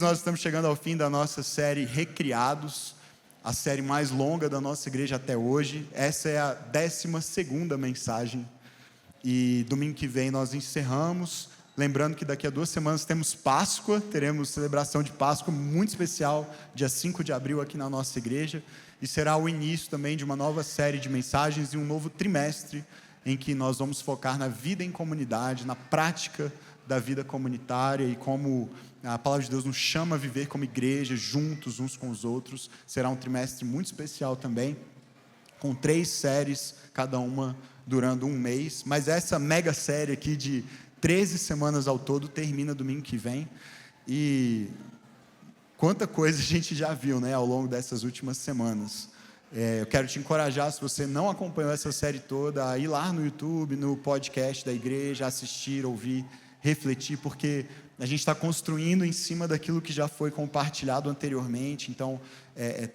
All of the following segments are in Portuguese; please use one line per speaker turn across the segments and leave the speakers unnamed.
Nós estamos chegando ao fim da nossa série Recriados, a série mais longa da nossa igreja até hoje. Essa é a 12ª mensagem e domingo que vem nós encerramos. Lembrando que daqui a 2 semanas temos Páscoa, teremos celebração de Páscoa muito especial, dia 5 de abril aqui na nossa igreja. E será o início também de uma nova série de mensagens e um novo trimestre em que nós vamos focar na vida em comunidade, na prática da vida comunitária e como a palavra de Deus nos chama a viver como igreja, juntos uns com os outros. Será um trimestre muito especial também, com 3 séries, cada uma durando um mês. Mas essa mega série aqui de 13 semanas ao todo termina domingo que vem. E quanta coisa a gente já viu, né, ao longo dessas últimas semanas. Eu quero te encorajar, se você não acompanhou essa série toda, a ir lá no YouTube, no podcast da igreja, assistir, ouvir, refletir, porque a gente está construindo em cima daquilo que já foi compartilhado anteriormente. Então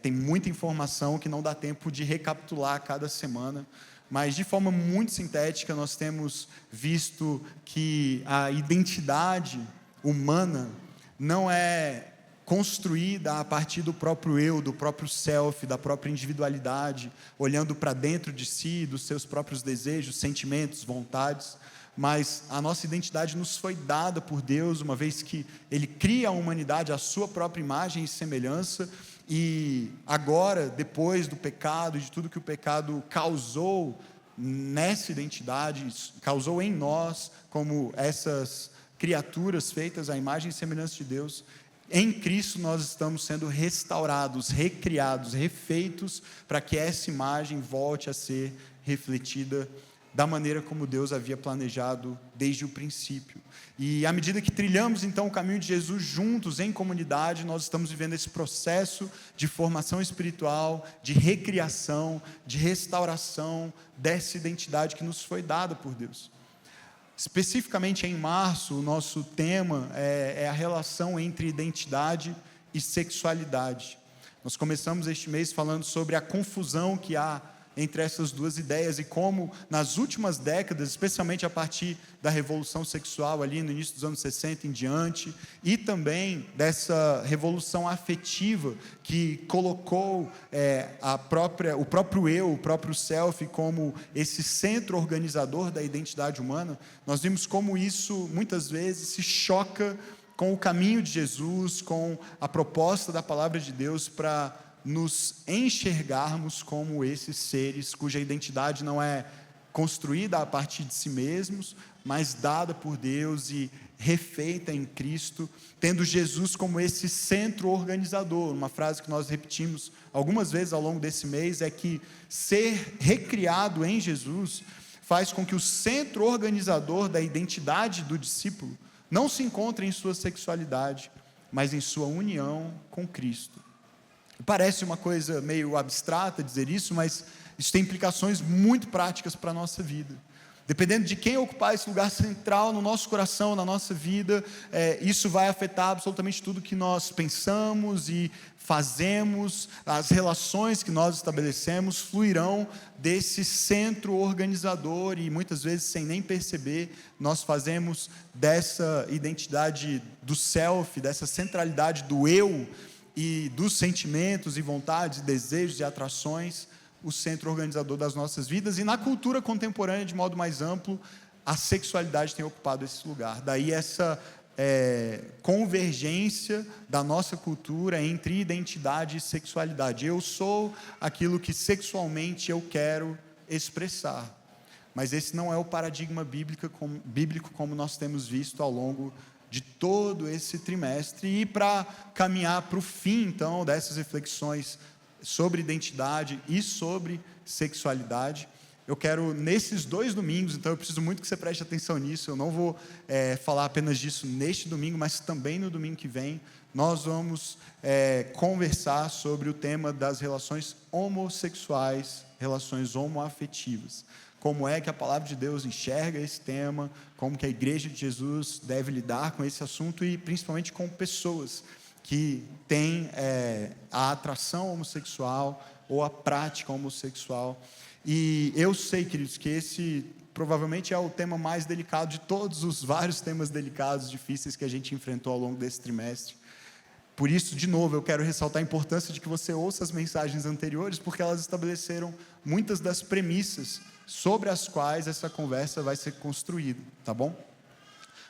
tem muita informação que não dá tempo de recapitular cada semana, mas de forma muito sintética nós temos visto que a identidade humana não é construída a partir do próprio eu, do próprio self, da própria individualidade, olhando para dentro de si, dos seus próprios desejos, sentimentos, vontades. Mas a nossa identidade nos foi dada por Deus, uma vez que Ele cria a humanidade à sua própria imagem e semelhança, e agora, depois do pecado, de tudo que o pecado causou nessa identidade, causou em nós, como essas criaturas feitas à imagem e semelhança de Deus, em Cristo nós estamos sendo restaurados, recriados, refeitos, para que essa imagem volte a ser refletida da maneira como Deus havia planejado desde o princípio. E à medida que trilhamos então o caminho de Jesus juntos, em comunidade, nós estamos vivendo esse processo de formação espiritual, de recriação, de restauração dessa identidade que nos foi dada por Deus. Especificamente em março, o nosso tema é a relação entre identidade e sexualidade. Nós começamos este mês falando sobre a confusão que há entre essas duas ideias e como nas últimas décadas, especialmente a partir da revolução sexual ali no início dos anos 60 em diante, e também dessa revolução afetiva que colocou o próprio eu, o próprio self como esse centro organizador da identidade humana, nós vimos como isso muitas vezes se choca com o caminho de Jesus, com a proposta da palavra de Deus para nos enxergarmos como esses seres cuja identidade não é construída a partir de si mesmos, mas dada por Deus e refeita em Cristo, tendo Jesus como esse centro organizador. Uma frase que nós repetimos algumas vezes ao longo desse mês é que ser recriado em Jesus faz com que o centro organizador da identidade do discípulo não se encontre em sua sexualidade, mas em sua união com Cristo. Parece uma coisa meio abstrata dizer isso, mas isso tem implicações muito práticas para a nossa vida. Dependendo de quem ocupar esse lugar central no nosso coração, na nossa vida, isso vai afetar absolutamente tudo que nós pensamos e fazemos. As relações que nós estabelecemos fluirão desse centro organizador e muitas vezes, sem nem perceber, nós fazemos dessa identidade do self, dessa centralidade do eu e dos sentimentos e vontades, desejos e atrações, o centro organizador das nossas vidas. E na cultura contemporânea, de modo mais amplo, a sexualidade tem ocupado esse lugar. Daí essa convergência da nossa cultura entre identidade e sexualidade. Eu sou aquilo que sexualmente eu quero expressar, mas esse não é o paradigma bíblico como nós temos visto ao longo de todo esse trimestre. E para caminhar para o fim, então, dessas reflexões sobre identidade e sobre sexualidade, eu quero, nesses 2 domingos, então eu preciso muito que você preste atenção nisso, eu não vou falar apenas disso neste domingo, mas também no domingo que vem, nós vamos conversar sobre o tema das relações homossexuais, relações homoafetivas. Como é que a palavra de Deus enxerga esse tema, como que a igreja de Jesus deve lidar com esse assunto e principalmente com pessoas que têm a atração homossexual ou a prática homossexual. E eu sei, queridos, que esse provavelmente é o tema mais delicado de todos os vários temas delicados, difíceis que a gente enfrentou ao longo desse trimestre. Por isso, de novo, eu quero ressaltar a importância de que você ouça as mensagens anteriores, porque elas estabeleceram muitas das premissas sobre as quais essa conversa vai ser construída, tá bom?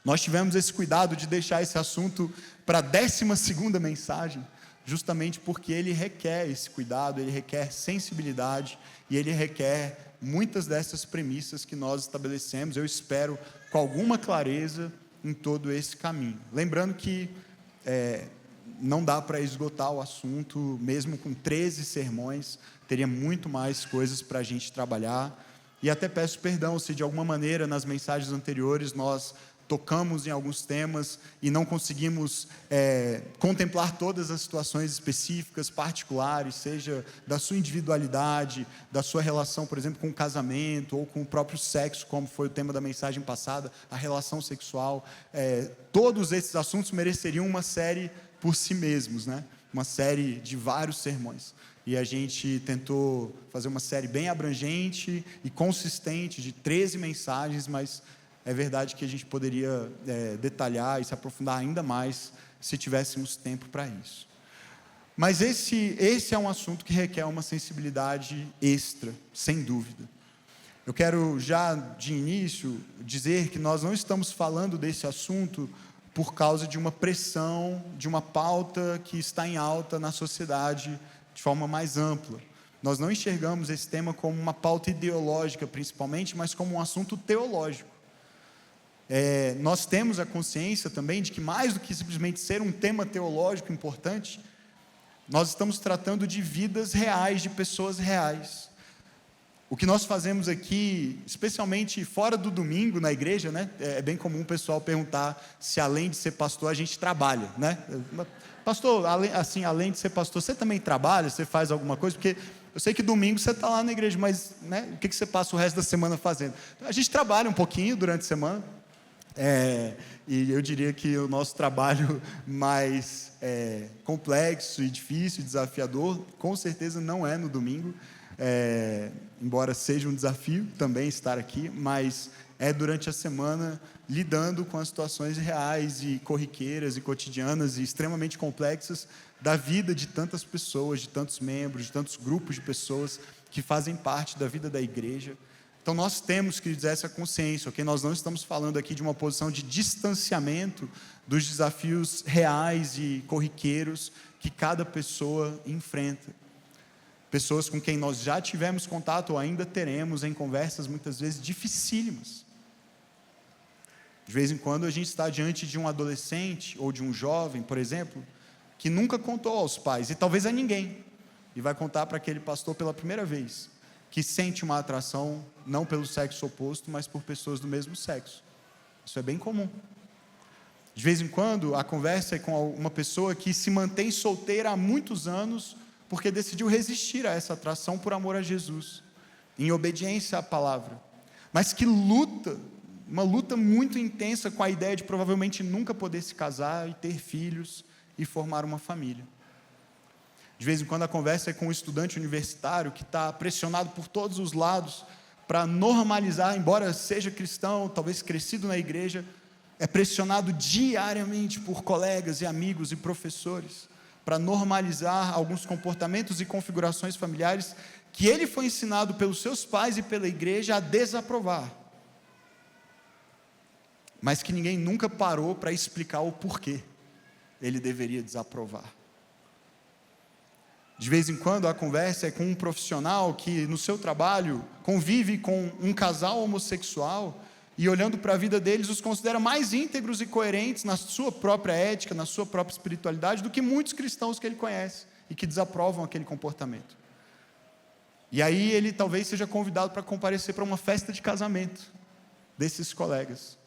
Nós tivemos esse cuidado de deixar esse assunto para a 12ª mensagem, justamente porque ele requer esse cuidado, ele requer sensibilidade, e ele requer muitas dessas premissas que nós estabelecemos, eu espero, com alguma clareza em todo esse caminho. Lembrando que não dá para esgotar o assunto, mesmo com 13 sermões, teria muito mais coisas para a gente trabalhar, e até peço perdão se de alguma maneira nas mensagens anteriores nós tocamos em alguns temas e não conseguimos contemplar todas as situações específicas, particulares, seja da sua individualidade, da sua relação, por exemplo, com o casamento ou com o próprio sexo, como foi o tema da mensagem passada, a relação sexual. Todos esses assuntos mereceriam uma série por si mesmos, né? Uma série de vários sermões. E a gente tentou fazer uma série bem abrangente e consistente, de 13 mensagens, mas é verdade que a gente poderia detalhar e se aprofundar ainda mais se tivéssemos tempo para isso. Mas esse é um assunto que requer uma sensibilidade extra, sem dúvida. Eu quero já de início dizer que nós não estamos falando desse assunto por causa de uma pressão, de uma pauta que está em alta na sociedade de forma mais ampla. Nós não enxergamos esse tema como uma pauta ideológica principalmente, mas como um assunto teológico. Nós temos a consciência também de que mais do que simplesmente ser um tema teológico importante, nós estamos tratando de vidas reais, de pessoas reais. O que nós fazemos aqui, especialmente fora do domingo na igreja, né? É bem comum o pessoal perguntar se além de ser pastor a gente trabalha, né? Pastor, além de ser pastor, você também trabalha? Você faz alguma coisa? Porque eu sei que domingo você está lá na igreja, mas né, o que você passa o resto da semana fazendo? A gente trabalha um pouquinho durante a semana, e eu diria que o nosso trabalho mais complexo e difícil, desafiador, com certeza não é no domingo, embora seja um desafio também estar aqui, mas é durante a semana lidando com as situações reais e corriqueiras e cotidianas e extremamente complexas da vida de tantas pessoas, de tantos membros, de tantos grupos de pessoas que fazem parte da vida da igreja. Então nós temos que dizer essa consciência, ok? Nós não estamos falando aqui de uma posição de distanciamento dos desafios reais e corriqueiros que cada pessoa enfrenta. Pessoas com quem nós já tivemos contato ou ainda teremos em conversas muitas vezes dificílimas. De vez em quando a gente está diante de um adolescente ou de um jovem, por exemplo, que nunca contou aos pais, e talvez a ninguém, e vai contar para aquele pastor pela primeira vez, que sente uma atração não pelo sexo oposto, mas por pessoas do mesmo sexo. Isso é bem comum. De vez em quando a conversa é com uma pessoa que se mantém solteira há muitos anos, porque decidiu resistir a essa atração por amor a Jesus, em obediência à palavra, mas que luta, uma luta muito intensa com a ideia de provavelmente nunca poder se casar e ter filhos e formar uma família. De vez em quando a conversa é com um estudante universitário que está pressionado por todos os lados para normalizar, embora seja cristão, talvez crescido na igreja, é pressionado diariamente por colegas e amigos e professores para normalizar alguns comportamentos e configurações familiares que ele foi ensinado pelos seus pais e pela igreja a desaprovar, mas que ninguém nunca parou para explicar o porquê ele deveria desaprovar. De vez em quando a conversa é com um profissional que no seu trabalho convive com um casal homossexual e olhando para a vida deles os considera mais íntegros e coerentes na sua própria ética, na sua própria espiritualidade do que muitos cristãos que ele conhece e que desaprovam aquele comportamento. E aí ele talvez seja convidado para comparecer para uma festa de casamento desses colegas.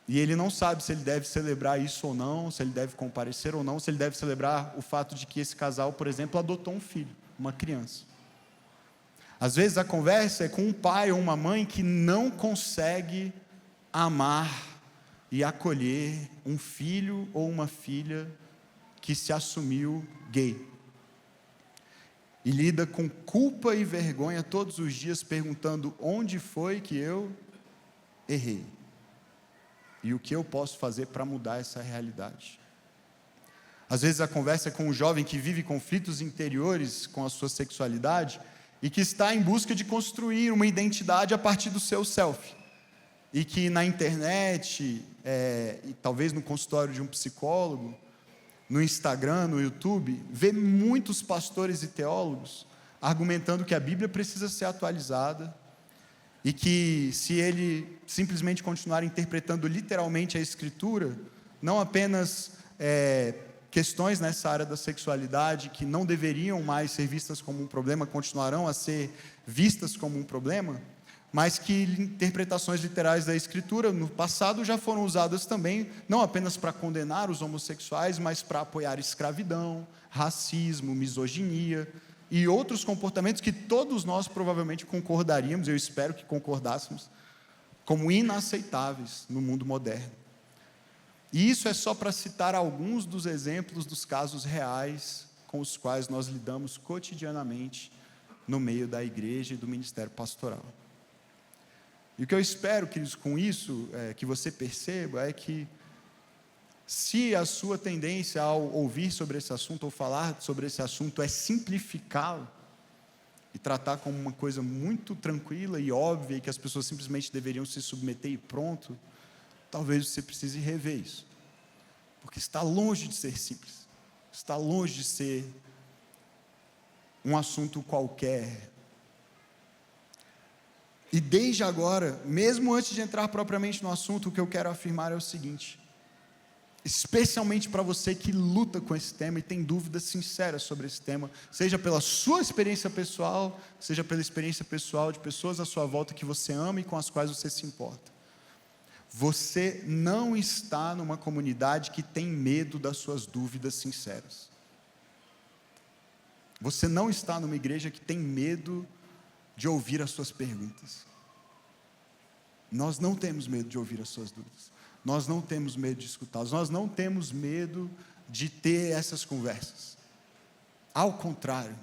E ele não sabe se ele deve celebrar isso ou não, se ele deve comparecer ou não, se ele deve celebrar o fato de que esse casal, por exemplo, adotou um filho, uma criança. Às vezes a conversa é com um pai ou uma mãe que não consegue amar e acolher um filho ou uma filha que se assumiu gay. E lida com culpa e vergonha todos os dias perguntando onde foi que eu errei. E o que eu posso fazer para mudar essa realidade? Às vezes a conversa é com um jovem que vive conflitos interiores com a sua sexualidade e que está em busca de construir uma identidade a partir do seu self. E que na internet, e talvez no consultório de um psicólogo, no Instagram, no YouTube, vê muitos pastores e teólogos argumentando que a Bíblia precisa ser atualizada e que, se ele simplesmente continuar interpretando literalmente a Escritura, não apenas questões nessa área da sexualidade que não deveriam mais ser vistas como um problema, continuarão a ser vistas como um problema, mas que interpretações literais da Escritura no passado já foram usadas também, não apenas para condenar os homossexuais, mas para apoiar escravidão, racismo, misoginia e outros comportamentos que todos nós provavelmente concordaríamos, eu espero que concordássemos, como inaceitáveis no mundo moderno. E isso é só para citar alguns dos exemplos dos casos reais com os quais nós lidamos cotidianamente no meio da igreja e do ministério pastoral. E o que eu espero, queridos, com isso, que você perceba, é que se a sua tendência ao ouvir sobre esse assunto, ou falar sobre esse assunto, é simplificá-lo, e tratar como uma coisa muito tranquila e óbvia, e que as pessoas simplesmente deveriam se submeter e pronto, talvez você precise rever isso, porque está longe de ser simples, está longe de ser um assunto qualquer. E desde agora, mesmo antes de entrar propriamente no assunto, o que eu quero afirmar é o seguinte, especialmente para você que luta com esse tema e tem dúvidas sinceras sobre esse tema, seja pela sua experiência pessoal, seja pela experiência pessoal de pessoas à sua volta que você ama e com as quais você se importa. Você não está numa comunidade que tem medo das suas dúvidas sinceras. Você não está numa igreja que tem medo de ouvir as suas perguntas. Nós não temos medo de ouvir as suas dúvidas. Nós não temos medo de escutá-las. Nós não temos medo de ter essas conversas. Ao contrário,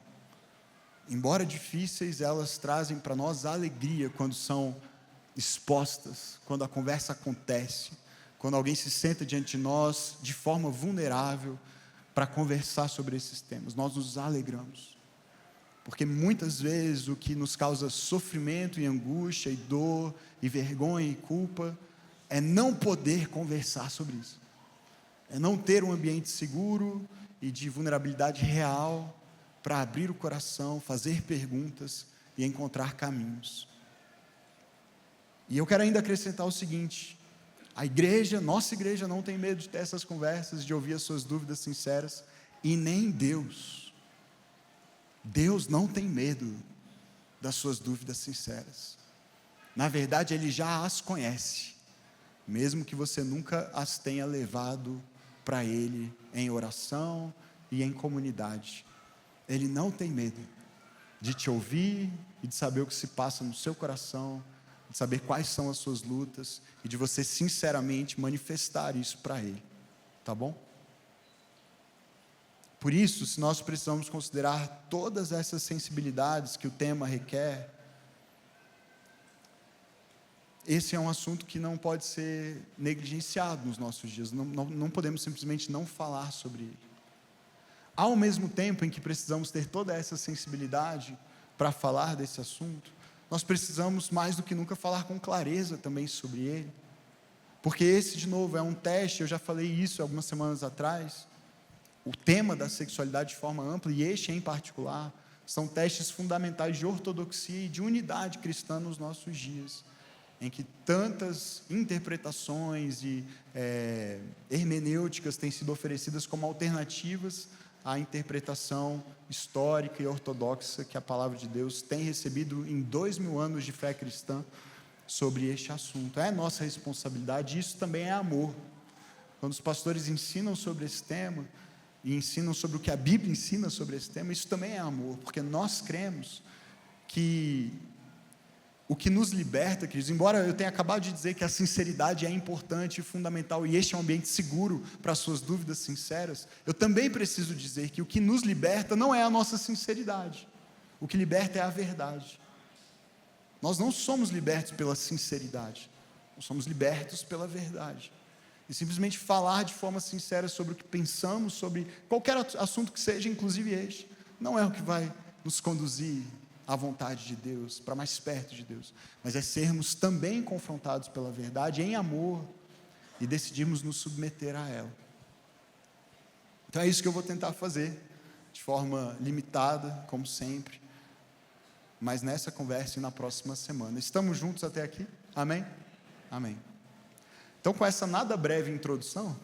embora difíceis, elas trazem para nós alegria quando são expostas, quando a conversa acontece, quando alguém se senta diante de nós de forma vulnerável para conversar sobre esses temas. Nós nos alegramos. Porque muitas vezes o que nos causa sofrimento e angústia e dor e vergonha e culpa é não poder conversar sobre isso. É não ter um ambiente seguro e de vulnerabilidade real para abrir o coração, fazer perguntas e encontrar caminhos. E eu quero ainda acrescentar o seguinte: a igreja, nossa igreja não tem medo de ter essas conversas, de ouvir as suas dúvidas sinceras, e nem Deus. Deus não tem medo das suas dúvidas sinceras. Na verdade, Ele já as conhece, mesmo que você nunca as tenha levado para Ele em oração e em comunidade. Ele não tem medo de te ouvir e de saber o que se passa no seu coração, de saber quais são as suas lutas e de você sinceramente manifestar isso para Ele, tá bom? Por isso, se nós precisamos considerar todas essas sensibilidades que o tema requer, esse é um assunto que não pode ser negligenciado nos nossos dias, não podemos simplesmente não falar sobre ele. Ao mesmo tempo em que precisamos ter toda essa sensibilidade para falar desse assunto, nós precisamos mais do que nunca falar com clareza também sobre ele, porque esse, de novo, é um teste. Eu já falei isso algumas semanas atrás. O tema da sexualidade de forma ampla, e este em particular, são testes fundamentais de ortodoxia e de unidade cristã nos nossos dias, em que tantas interpretações e hermenêuticas têm sido oferecidas como alternativas à interpretação histórica e ortodoxa que a palavra de Deus tem recebido em 2000 anos de fé cristã sobre este assunto. É nossa responsabilidade, e isso também é amor. Quando os pastores ensinam sobre esse tema, e ensinam sobre o que a Bíblia ensina sobre esse tema, isso também é amor, porque nós cremos que o que nos liberta, queridos, embora eu tenha acabado de dizer que a sinceridade é importante e fundamental, e este é um ambiente seguro para as suas dúvidas sinceras, eu também preciso dizer que o que nos liberta não é a nossa sinceridade, o que liberta é a verdade. Nós não somos libertos pela sinceridade, nós somos libertos pela verdade. e simplesmente falar de forma sincera sobre o que pensamos, sobre qualquer assunto que seja, inclusive este, não é o que vai nos conduzir à vontade de Deus, para mais perto de Deus, mas é sermos também confrontados pela verdade em amor e decidirmos nos submeter a ela. Então é isso que eu vou tentar fazer, de forma limitada, como sempre, mas nessa conversa e na próxima semana. Estamos juntos até aqui? Amém? Amém. Então, com essa nada breve introdução,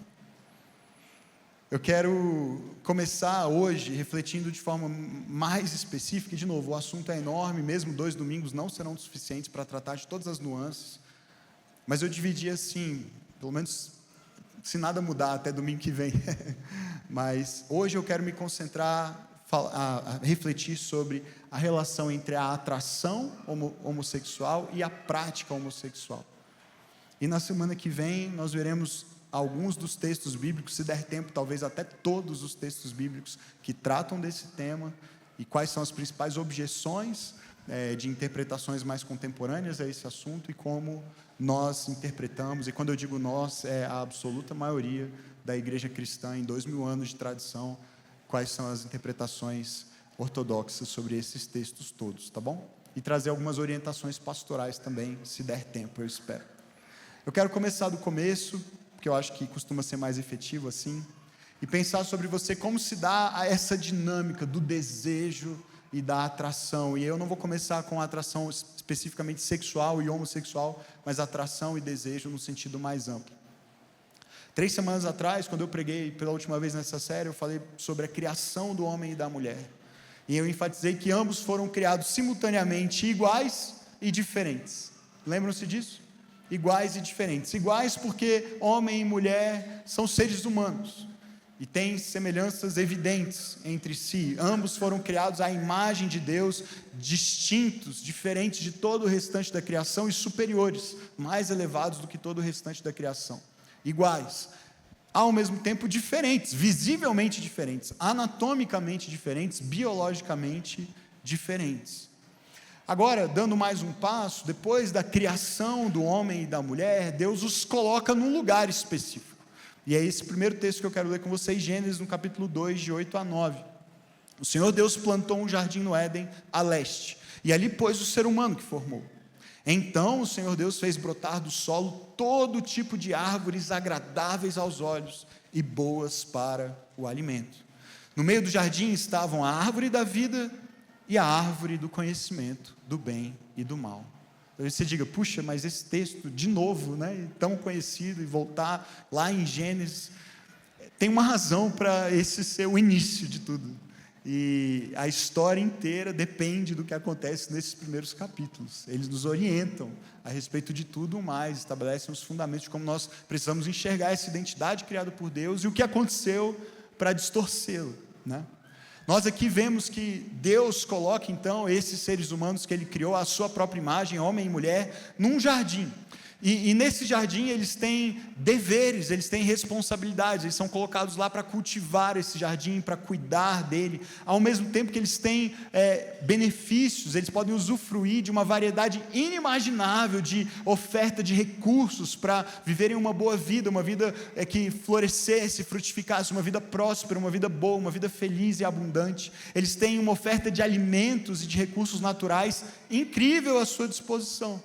eu quero começar hoje refletindo de forma mais específica, e de novo, o assunto é enorme, mesmo 2 domingos não serão suficientes para tratar de todas as nuances, mas eu dividi assim, pelo menos se nada mudar até domingo que vem, mas hoje eu quero me concentrar, a refletir sobre a relação entre a atração homossexual e a prática homossexual. E na semana que vem nós veremos alguns dos textos bíblicos, se der tempo, talvez até todos os textos bíblicos que tratam desse tema, e quais são as principais objeções de interpretações mais contemporâneas a esse assunto, e como nós interpretamos, e quando eu digo nós, é a absoluta maioria da igreja cristã em 2000 anos de tradição, quais são as interpretações ortodoxas sobre esses textos todos, tá bom? E trazer algumas orientações pastorais também, se der tempo, eu espero. Eu quero começar do começo, porque eu acho que costuma ser mais efetivo assim, e pensar sobre você, como se dá a essa dinâmica do desejo e da atração. E eu não vou começar com a atração especificamente sexual e homossexual, mas atração e desejo no sentido mais amplo. 3 semanas atrás, quando eu preguei pela última vez nessa série, eu falei sobre a criação do homem e da mulher, e eu enfatizei que ambos foram criados simultaneamente iguais e diferentes. Lembram-se disso? Iguais e diferentes. Iguais porque homem e mulher são seres humanos e têm semelhanças evidentes entre si. Ambos foram criados à imagem de Deus, distintos, diferentes de todo o restante da criação e superiores, mais elevados do que todo o restante da criação. Iguais, ao mesmo tempo diferentes, visivelmente diferentes, anatomicamente diferentes, biologicamente diferentes. Agora, dando mais um passo, depois da criação do homem e da mulher, Deus os coloca num lugar específico. E é esse primeiro texto que eu quero ler com vocês, Gênesis, no capítulo 2, de 8 a 9. O Senhor Deus plantou um jardim no Éden, a leste, e ali pôs o ser humano que formou. Então o Senhor Deus fez brotar do solo todo tipo de árvores agradáveis aos olhos e boas para o alimento. No meio do jardim estavam a árvore da vida e a árvore do conhecimento do bem e do mal. Talvez você diga, puxa, mas esse texto, de novo, né, tão conhecido, e voltar lá em Gênesis, tem uma razão para esse ser o início de tudo. E a história inteira depende do que acontece nesses primeiros capítulos. Eles nos orientam a respeito de tudo mais, estabelecem os fundamentos de como nós precisamos enxergar essa identidade criada por Deus e o que aconteceu para distorcê-la, né? Nós aqui vemos que Deus coloca então esses seres humanos que Ele criou à sua própria imagem, homem e mulher, num jardim. E nesse jardim eles têm deveres, eles têm responsabilidades, eles são colocados lá para cultivar esse jardim, para cuidar dele, ao mesmo tempo que eles têm benefícios, eles podem usufruir de uma variedade inimaginável de oferta de recursos para viverem uma boa vida, uma vida que florescesse, frutificasse, uma vida próspera, uma vida boa, uma vida feliz e abundante. Eles têm uma oferta de alimentos e de recursos naturais incrível à sua disposição.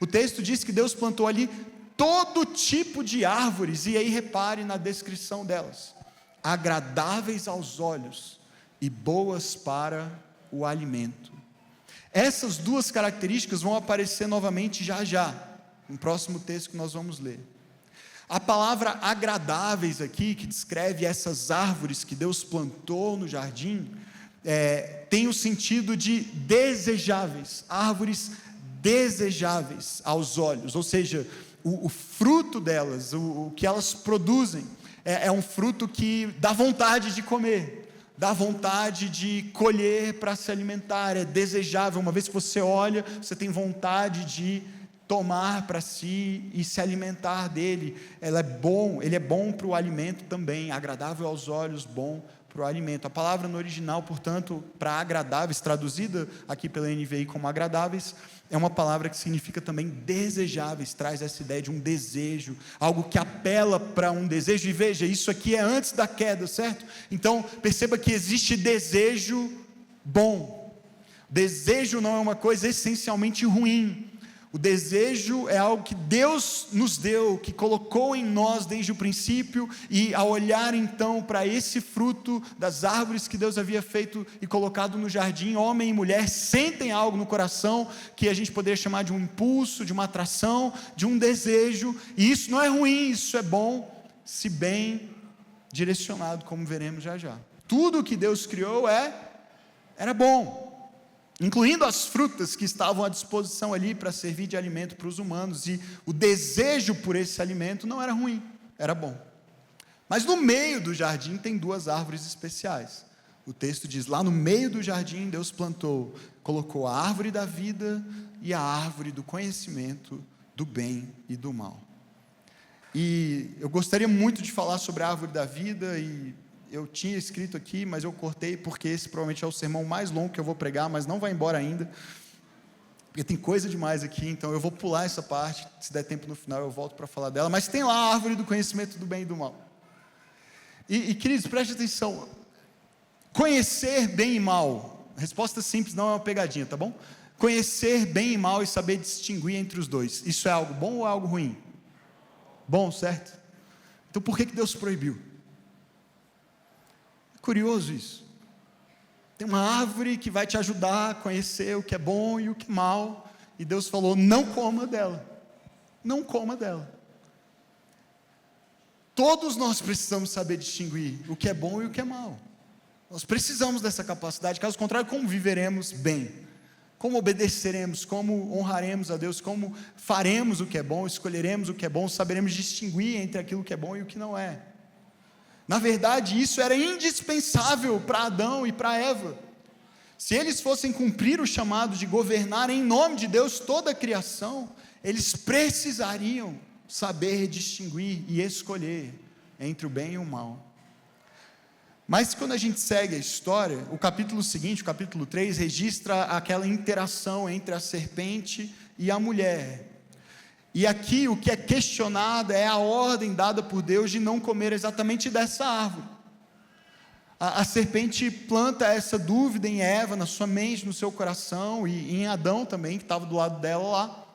O texto diz que Deus plantou ali todo tipo de árvores, e aí repare na descrição delas: agradáveis aos olhos e boas para o alimento. Essas duas características vão aparecer novamente já, no próximo texto que nós vamos ler. A palavra agradáveis aqui, que descreve essas árvores que Deus plantou no jardim, tem o sentido de desejáveis, árvores desejáveis aos olhos, ou seja, o fruto delas, o que elas produzem, é um fruto que dá vontade de comer, dá vontade de colher para se alimentar, é desejável. Uma vez que você olha, você tem vontade de tomar para si e se alimentar dele. Ele é bom para o alimento também, agradável aos olhos, bom para o alimento. A palavra no original, portanto, para agradáveis, traduzida aqui pela NVI como agradáveis, é uma palavra que significa também desejáveis, traz essa ideia de um desejo, algo que apela para um desejo. E veja, isso aqui é antes da queda, certo? Então, perceba que existe desejo bom. Desejo não é uma coisa essencialmente ruim. O desejo é algo que Deus nos deu, que colocou em nós desde o princípio, e ao olhar então para esse fruto das árvores que Deus havia feito e colocado no jardim, homem e mulher sentem algo no coração que a gente poderia chamar de um impulso, de uma atração, de um desejo, e isso não é ruim, isso é bom, se bem direcionado, como veremos já já. Tudo o que Deus criou era bom, incluindo as frutas que estavam à disposição ali para servir de alimento para os humanos, e o desejo por esse alimento não era ruim, era bom. Mas no meio do jardim tem duas árvores especiais. O texto diz, lá no meio do jardim Deus colocou a árvore da vida e a árvore do conhecimento do bem e do mal. E eu gostaria muito de falar sobre a árvore da vida, e eu tinha escrito aqui, mas eu cortei, porque esse provavelmente é o sermão mais longo que eu vou pregar, mas não vai embora ainda, porque tem coisa demais aqui, então eu vou pular essa parte, se der tempo no final eu volto para falar dela, mas tem lá a árvore do conhecimento do bem e do mal. E queridos, preste atenção, conhecer bem e mal, resposta simples, não é uma pegadinha, tá bom? Conhecer bem e mal e saber distinguir entre os dois, isso é algo bom ou é algo ruim? Bom, certo? Então por que Deus proibiu? Curioso isso. Tem uma árvore que vai te ajudar a conhecer o que é bom e o que é mal, e Deus falou, não coma dela, não coma dela. Todos nós precisamos saber distinguir o que é bom e o que é mal, nós precisamos dessa capacidade, caso contrário, como viveremos bem? Como obedeceremos, como honraremos a Deus, como faremos o que é bom, escolheremos o que é bom, saberemos distinguir entre aquilo que é bom e o que não é? Na verdade, isso era indispensável para Adão e para Eva. Se eles fossem cumprir o chamado de governar em nome de Deus toda a criação, eles precisariam saber distinguir e escolher entre o bem e o mal. Mas quando a gente segue a história, o capítulo seguinte, o capítulo 3, registra aquela interação entre a serpente e a mulher. E aqui o que é questionado é a ordem dada por Deus de não comer exatamente dessa árvore. A serpente planta essa dúvida em Eva, na sua mente, no seu coração, e em Adão também, que estava do lado dela lá,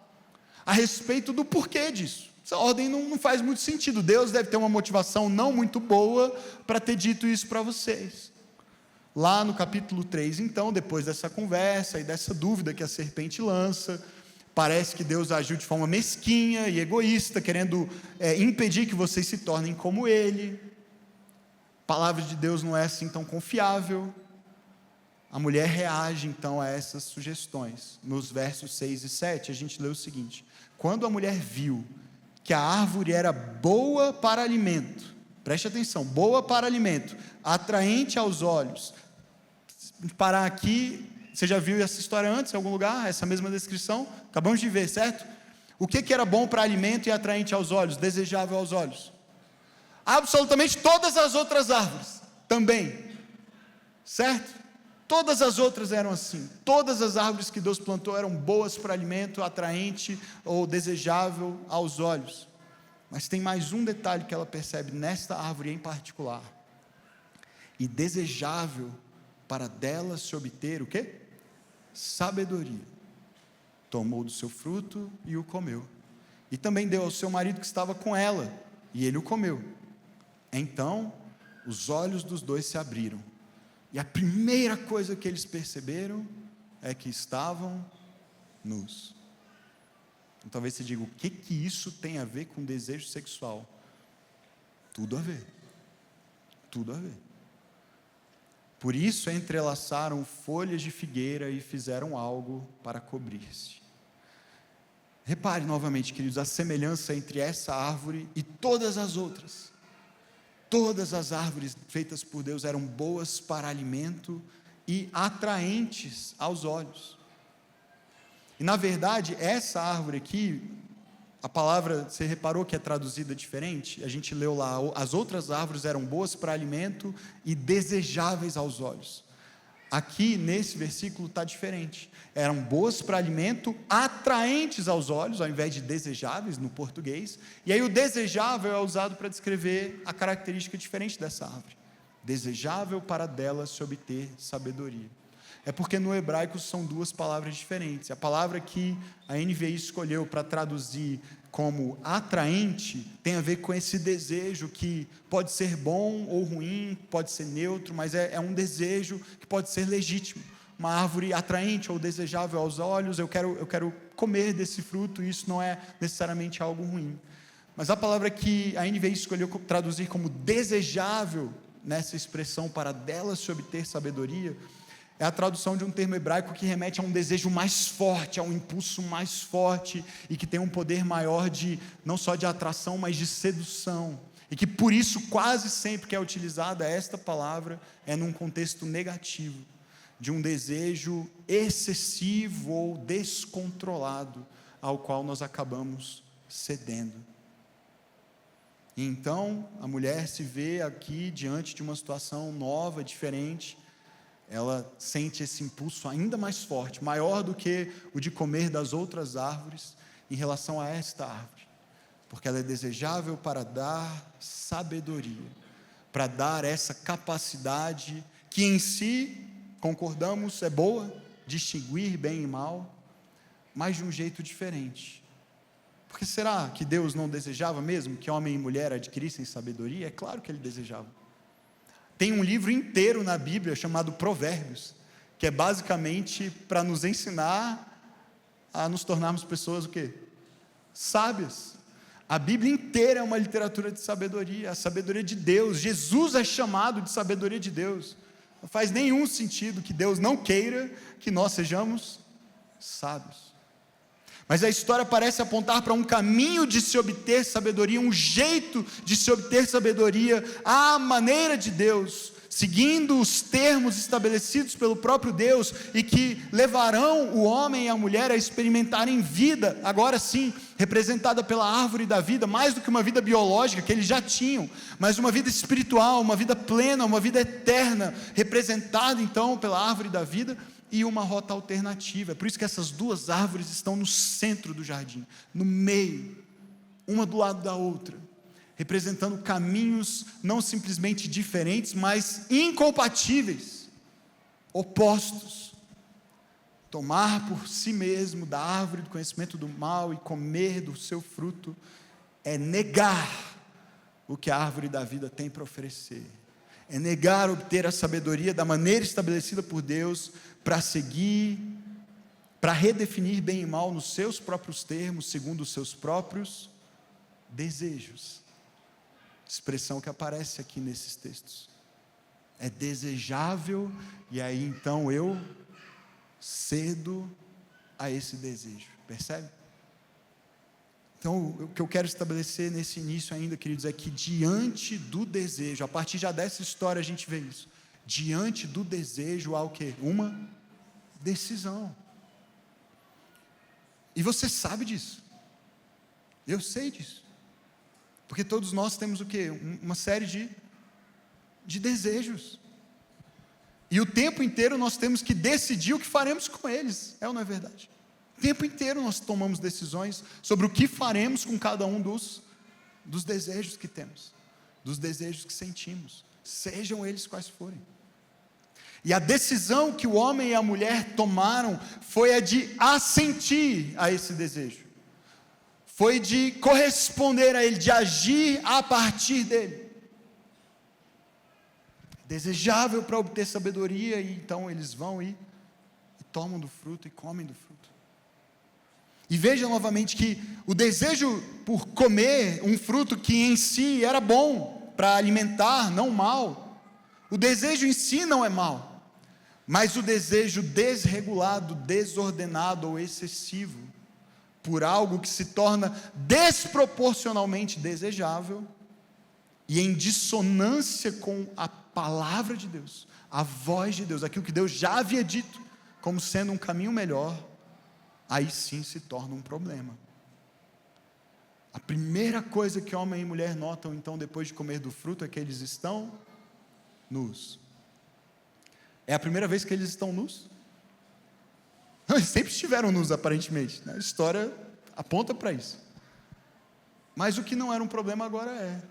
a respeito do porquê disso. Essa ordem não faz muito sentido. Deus deve ter uma motivação não muito boa para ter dito isso para vocês. Lá no capítulo 3, então, depois dessa conversa e dessa dúvida que a serpente lança, parece que Deus agiu de forma mesquinha e egoísta, querendo impedir que vocês se tornem como Ele. A palavra de Deus não é assim tão confiável. A mulher reage então a essas sugestões. Nos versos 6 e 7, a gente lê o seguinte: quando a mulher viu que a árvore era boa para alimento, preste atenção, boa para alimento, atraente aos olhos. Parar aqui. Você já viu essa história antes, em algum lugar? Essa mesma descrição? Acabamos de ver, certo? O que era bom para alimento e atraente aos olhos, desejável aos olhos? Absolutamente todas as outras árvores, também. Certo? Todas as outras eram assim. Todas as árvores que Deus plantou eram boas para alimento, atraente ou desejável aos olhos. Mas tem mais um detalhe que ela percebe nesta árvore em particular. E desejável para dela se obter o quê? Sabedoria. Tomou do seu fruto e o comeu, e também deu ao seu marido que estava com ela, e ele o comeu. Então os olhos dos dois se abriram, e a primeira coisa que eles perceberam é que estavam nus. Então, talvez você diga, o que isso tem a ver com desejo sexual? Tudo a ver, tudo a ver. Por isso entrelaçaram folhas de figueira e fizeram algo para cobrir-se. Repare novamente, queridos, a semelhança entre essa árvore e todas as outras. Todas as árvores feitas por Deus eram boas para alimento e atraentes aos olhos. E na verdade, essa árvore aqui, A palavra, você reparou que é traduzida diferente? A gente leu lá, as outras árvores eram boas para alimento e desejáveis aos olhos. Aqui, nesse versículo, está diferente. Eram boas para alimento, atraentes aos olhos, ao invés de desejáveis no português. E aí o desejável é usado para descrever a característica diferente dessa árvore. Desejável para dela se obter sabedoria. É porque no hebraico são duas palavras diferentes. A palavra que a NVI escolheu para traduzir como atraente tem a ver com esse desejo que pode ser bom ou ruim, pode ser neutro, mas é um desejo que pode ser legítimo. Uma árvore atraente ou desejável aos olhos, eu quero comer desse fruto, e isso não é necessariamente algo ruim. Mas a palavra que a NVI escolheu traduzir como desejável, nessa expressão para dela se obter sabedoria, é a tradução de um termo hebraico que remete a um desejo mais forte, a um impulso mais forte, e que tem um poder maior não só de atração, mas de sedução, e que por isso quase sempre que é utilizada esta palavra é num contexto negativo, de um desejo excessivo ou descontrolado, ao qual nós acabamos cedendo. E então a mulher se vê aqui diante de uma situação nova, diferente. Ela sente esse impulso ainda mais forte, maior do que o de comer das outras árvores, em relação a esta árvore, porque ela é desejável para dar sabedoria, para dar essa capacidade, que em si, concordamos, é boa, distinguir bem e mal, mas de um jeito diferente. Porque será que Deus não desejava mesmo que homem e mulher adquirissem sabedoria? É claro que Ele desejava. Tem um livro inteiro na Bíblia chamado Provérbios, que é basicamente para nos ensinar a nos tornarmos pessoas o quê? Sábias. A Bíblia inteira é uma literatura de sabedoria, a sabedoria de Deus. Jesus é chamado de sabedoria de Deus. Não faz nenhum sentido que Deus não queira que nós sejamos sábios. Mas a história parece apontar para um caminho de se obter sabedoria, um jeito de se obter sabedoria, à maneira de Deus, seguindo os termos estabelecidos pelo próprio Deus, e que levarão o homem e a mulher a experimentarem vida, agora sim, representada pela árvore da vida, mais do que uma vida biológica, que eles já tinham, mas uma vida espiritual, uma vida plena, uma vida eterna, representada então pela árvore da vida, e uma rota alternativa. É por isso que essas duas árvores estão no centro do jardim, no meio, uma do lado da outra, representando caminhos não simplesmente diferentes, mas incompatíveis, opostos. Tomar por si mesmo da árvore do conhecimento do mal e comer do seu fruto é negar o que a árvore da vida tem para oferecer. É negar obter a sabedoria da maneira estabelecida por Deus, para seguir, para redefinir bem e mal nos seus próprios termos, segundo os seus próprios desejos. Expressão que aparece aqui nesses textos. É desejável, e aí então eu cedo a esse desejo, percebe? Então, o que eu quero estabelecer nesse início ainda, queridos, é que diante do desejo, a partir já dessa história a gente vê isso, diante do desejo há o quê? Uma decisão. E você sabe disso, eu sei disso, porque todos nós temos o quê? Uma série de desejos, e o tempo inteiro nós temos que decidir o que faremos com eles, é ou não é verdade? O tempo inteiro nós tomamos decisões sobre o que faremos com cada um dos desejos que temos, dos desejos que sentimos, sejam eles quais forem. E a decisão que o homem e a mulher tomaram foi a de assentir a esse desejo, foi de corresponder a ele, de agir a partir dele. Desejável para obter sabedoria, e então eles vão e tomam do fruto e comem do fruto. E veja novamente que o desejo por comer um fruto que em si era bom para alimentar, não mal, o desejo em si não é mal, mas o desejo desregulado, desordenado ou excessivo por algo que se torna desproporcionalmente desejável e em dissonância com a palavra de Deus, a voz de Deus, aquilo que Deus já havia dito como sendo um caminho melhor, aí sim se torna um problema. A primeira coisa que homem e mulher notam, então, depois de comer do fruto, é que eles estão nus. É a primeira vez que eles estão nus? Não, eles sempre estiveram nus, aparentemente, né? A história aponta para isso. Mas o que não era um problema agora é.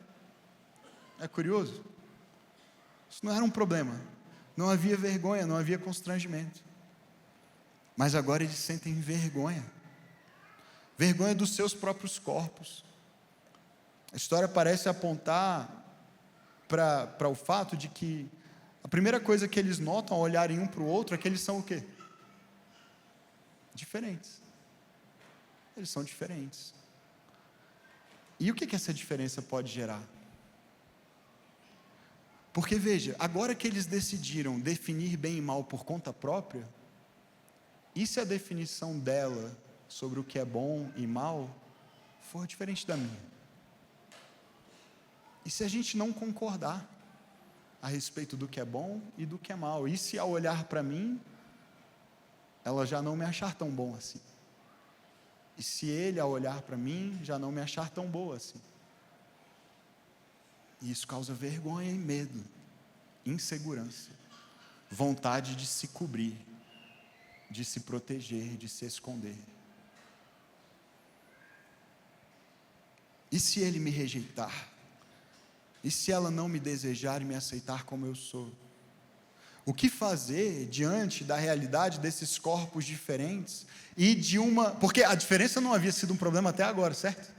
É curioso? Isso não era um problema. Não havia vergonha, não havia constrangimento. Mas agora eles sentem vergonha. Vergonha dos seus próprios corpos. A história parece apontar para o fato de que a primeira coisa que eles notam ao olharem um para o outro é que eles são o quê? Diferentes. Eles são diferentes. E o que essa diferença pode gerar? Porque veja, agora que eles decidiram definir bem e mal por conta própria, e se a definição dela sobre o que é bom e mal for diferente da minha? E se a gente não concordar a respeito do que é bom e do que é mal? E se ao olhar para mim, ela já não me achar tão bom assim? E se ele ao olhar para mim, já não me achar tão boa assim? E isso causa vergonha e medo, insegurança, vontade de se cobrir, de se proteger, de se esconder. E se ele me rejeitar? E se ela não me desejar e me aceitar como eu sou? O que fazer diante da realidade desses corpos diferentes e de uma... Porque a diferença não havia sido um problema até agora, certo?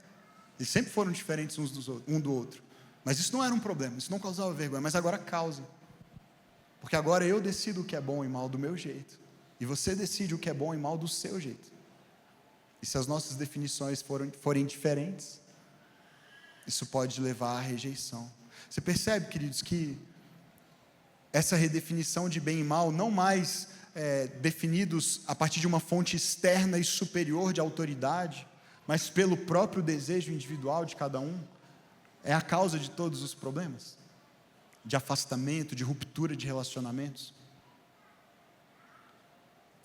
Eles sempre foram diferentes um do outro. Mas isso não era um problema, isso não causava vergonha, mas agora causa. Porque agora eu decido o que é bom e mal do meu jeito. E você decide o que é bom e mal do seu jeito. E se as nossas definições forem diferentes, isso pode levar à rejeição. Você percebe, queridos, que essa redefinição de bem e mal, não mais definidos a partir de uma fonte externa e superior de autoridade, mas pelo próprio desejo individual de cada um, é a causa de todos os problemas, de afastamento, de ruptura de relacionamentos.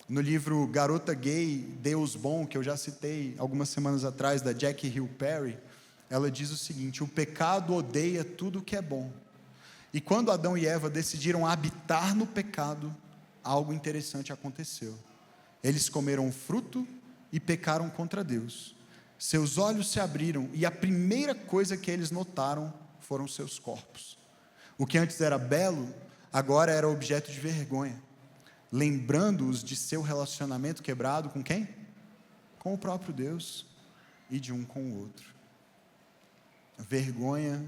No livro Garota Gay, Deus Bom, que eu já citei algumas semanas atrás, da Jackie Hill Perry, ela diz o seguinte: o pecado odeia tudo que é bom. E quando Adão e Eva decidiram habitar no pecado, algo interessante aconteceu. Eles comeram o fruto e pecaram contra Deus. Seus olhos se abriram e a primeira coisa que eles notaram foram seus corpos. O que antes era belo, agora era objeto de vergonha, lembrando-os de seu relacionamento quebrado com quem? Com o próprio Deus e de um com o outro. Vergonha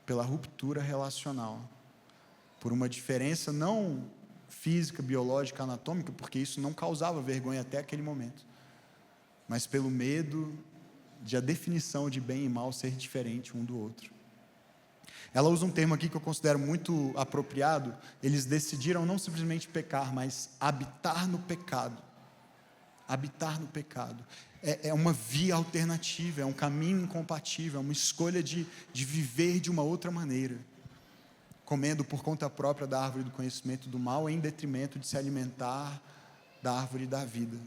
pela ruptura relacional, por uma diferença não física, biológica, anatômica, porque isso não causava vergonha até aquele momento, mas pelo medo de a definição de bem e mal ser diferente um do outro. Ela usa um termo aqui que eu considero muito apropriado. Eles decidiram não simplesmente pecar, mas habitar no pecado. Habitar no pecado. É uma via alternativa, é um caminho incompatível, é uma escolha de viver de uma outra maneira, comendo por conta própria da árvore do conhecimento do mal, em detrimento de se alimentar da árvore da vida.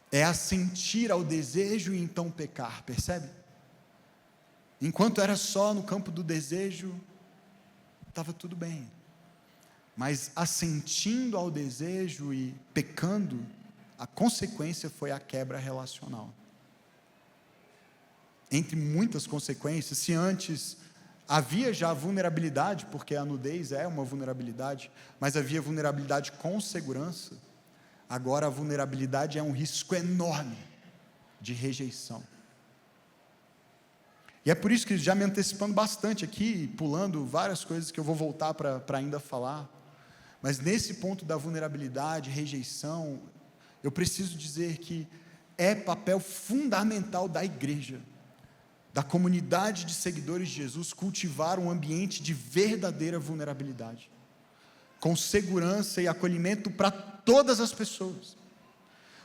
É assentir ao desejo e então pecar, percebe? Enquanto era só no campo do desejo, estava tudo bem, mas assentindo ao desejo e pecando, a consequência foi a quebra relacional. Entre muitas consequências, se antes havia já vulnerabilidade, porque a nudez é uma vulnerabilidade, mas havia vulnerabilidade com segurança, agora a vulnerabilidade é um risco enorme de rejeição. E é por isso que, já me antecipando bastante aqui, pulando várias coisas que eu vou voltar para ainda falar, mas nesse ponto da vulnerabilidade, rejeição, eu preciso dizer que é papel fundamental da igreja, da comunidade de seguidores de Jesus, cultivar um ambiente de verdadeira vulnerabilidade, com segurança e acolhimento para todas as pessoas,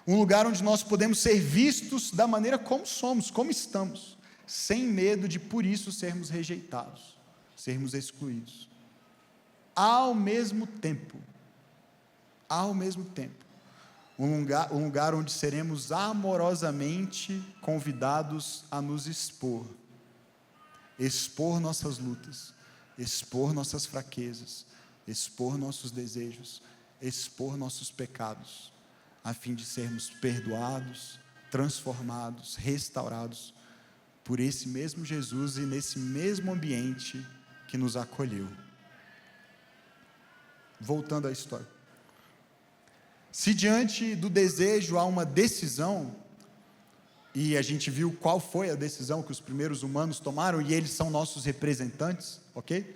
um lugar onde nós podemos ser vistos da maneira como somos, como estamos, sem medo de por isso sermos rejeitados, sermos excluídos. Ao mesmo tempo, um lugar onde seremos amorosamente convidados a nos expor nossas lutas, expor nossas fraquezas, expor nossos desejos, expor nossos pecados, a fim de sermos perdoados, transformados, restaurados por esse mesmo Jesus e nesse mesmo ambiente que nos acolheu. Voltando à história. Se diante do desejo há uma decisão, e a gente viu qual foi a decisão que os primeiros humanos tomaram, e eles são nossos representantes, ok?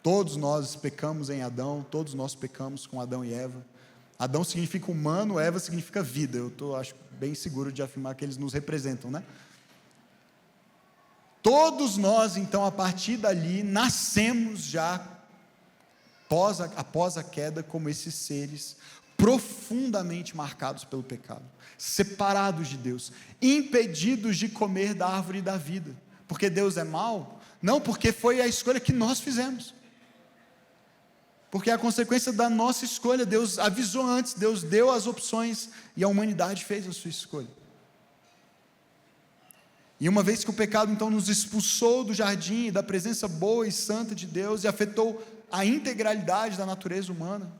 Todos nós pecamos em Adão, todos nós pecamos com Adão e Eva. Adão significa humano, Eva significa vida. Eu acho bem seguro de afirmar que eles nos representam, né? Todos nós, então, a partir dali, nascemos já, após a queda, como esses seres profundamente marcados pelo pecado, separados de Deus, impedidos de comer da árvore da vida. Porque Deus é mau? Não, porque foi a escolha que nós fizemos. Porque é a consequência da nossa escolha. Deus avisou antes, Deus deu as opções e a humanidade fez a sua escolha. E uma vez que o pecado então nos expulsou do jardim, da presença boa e santa de Deus, e afetou a integralidade da natureza humana,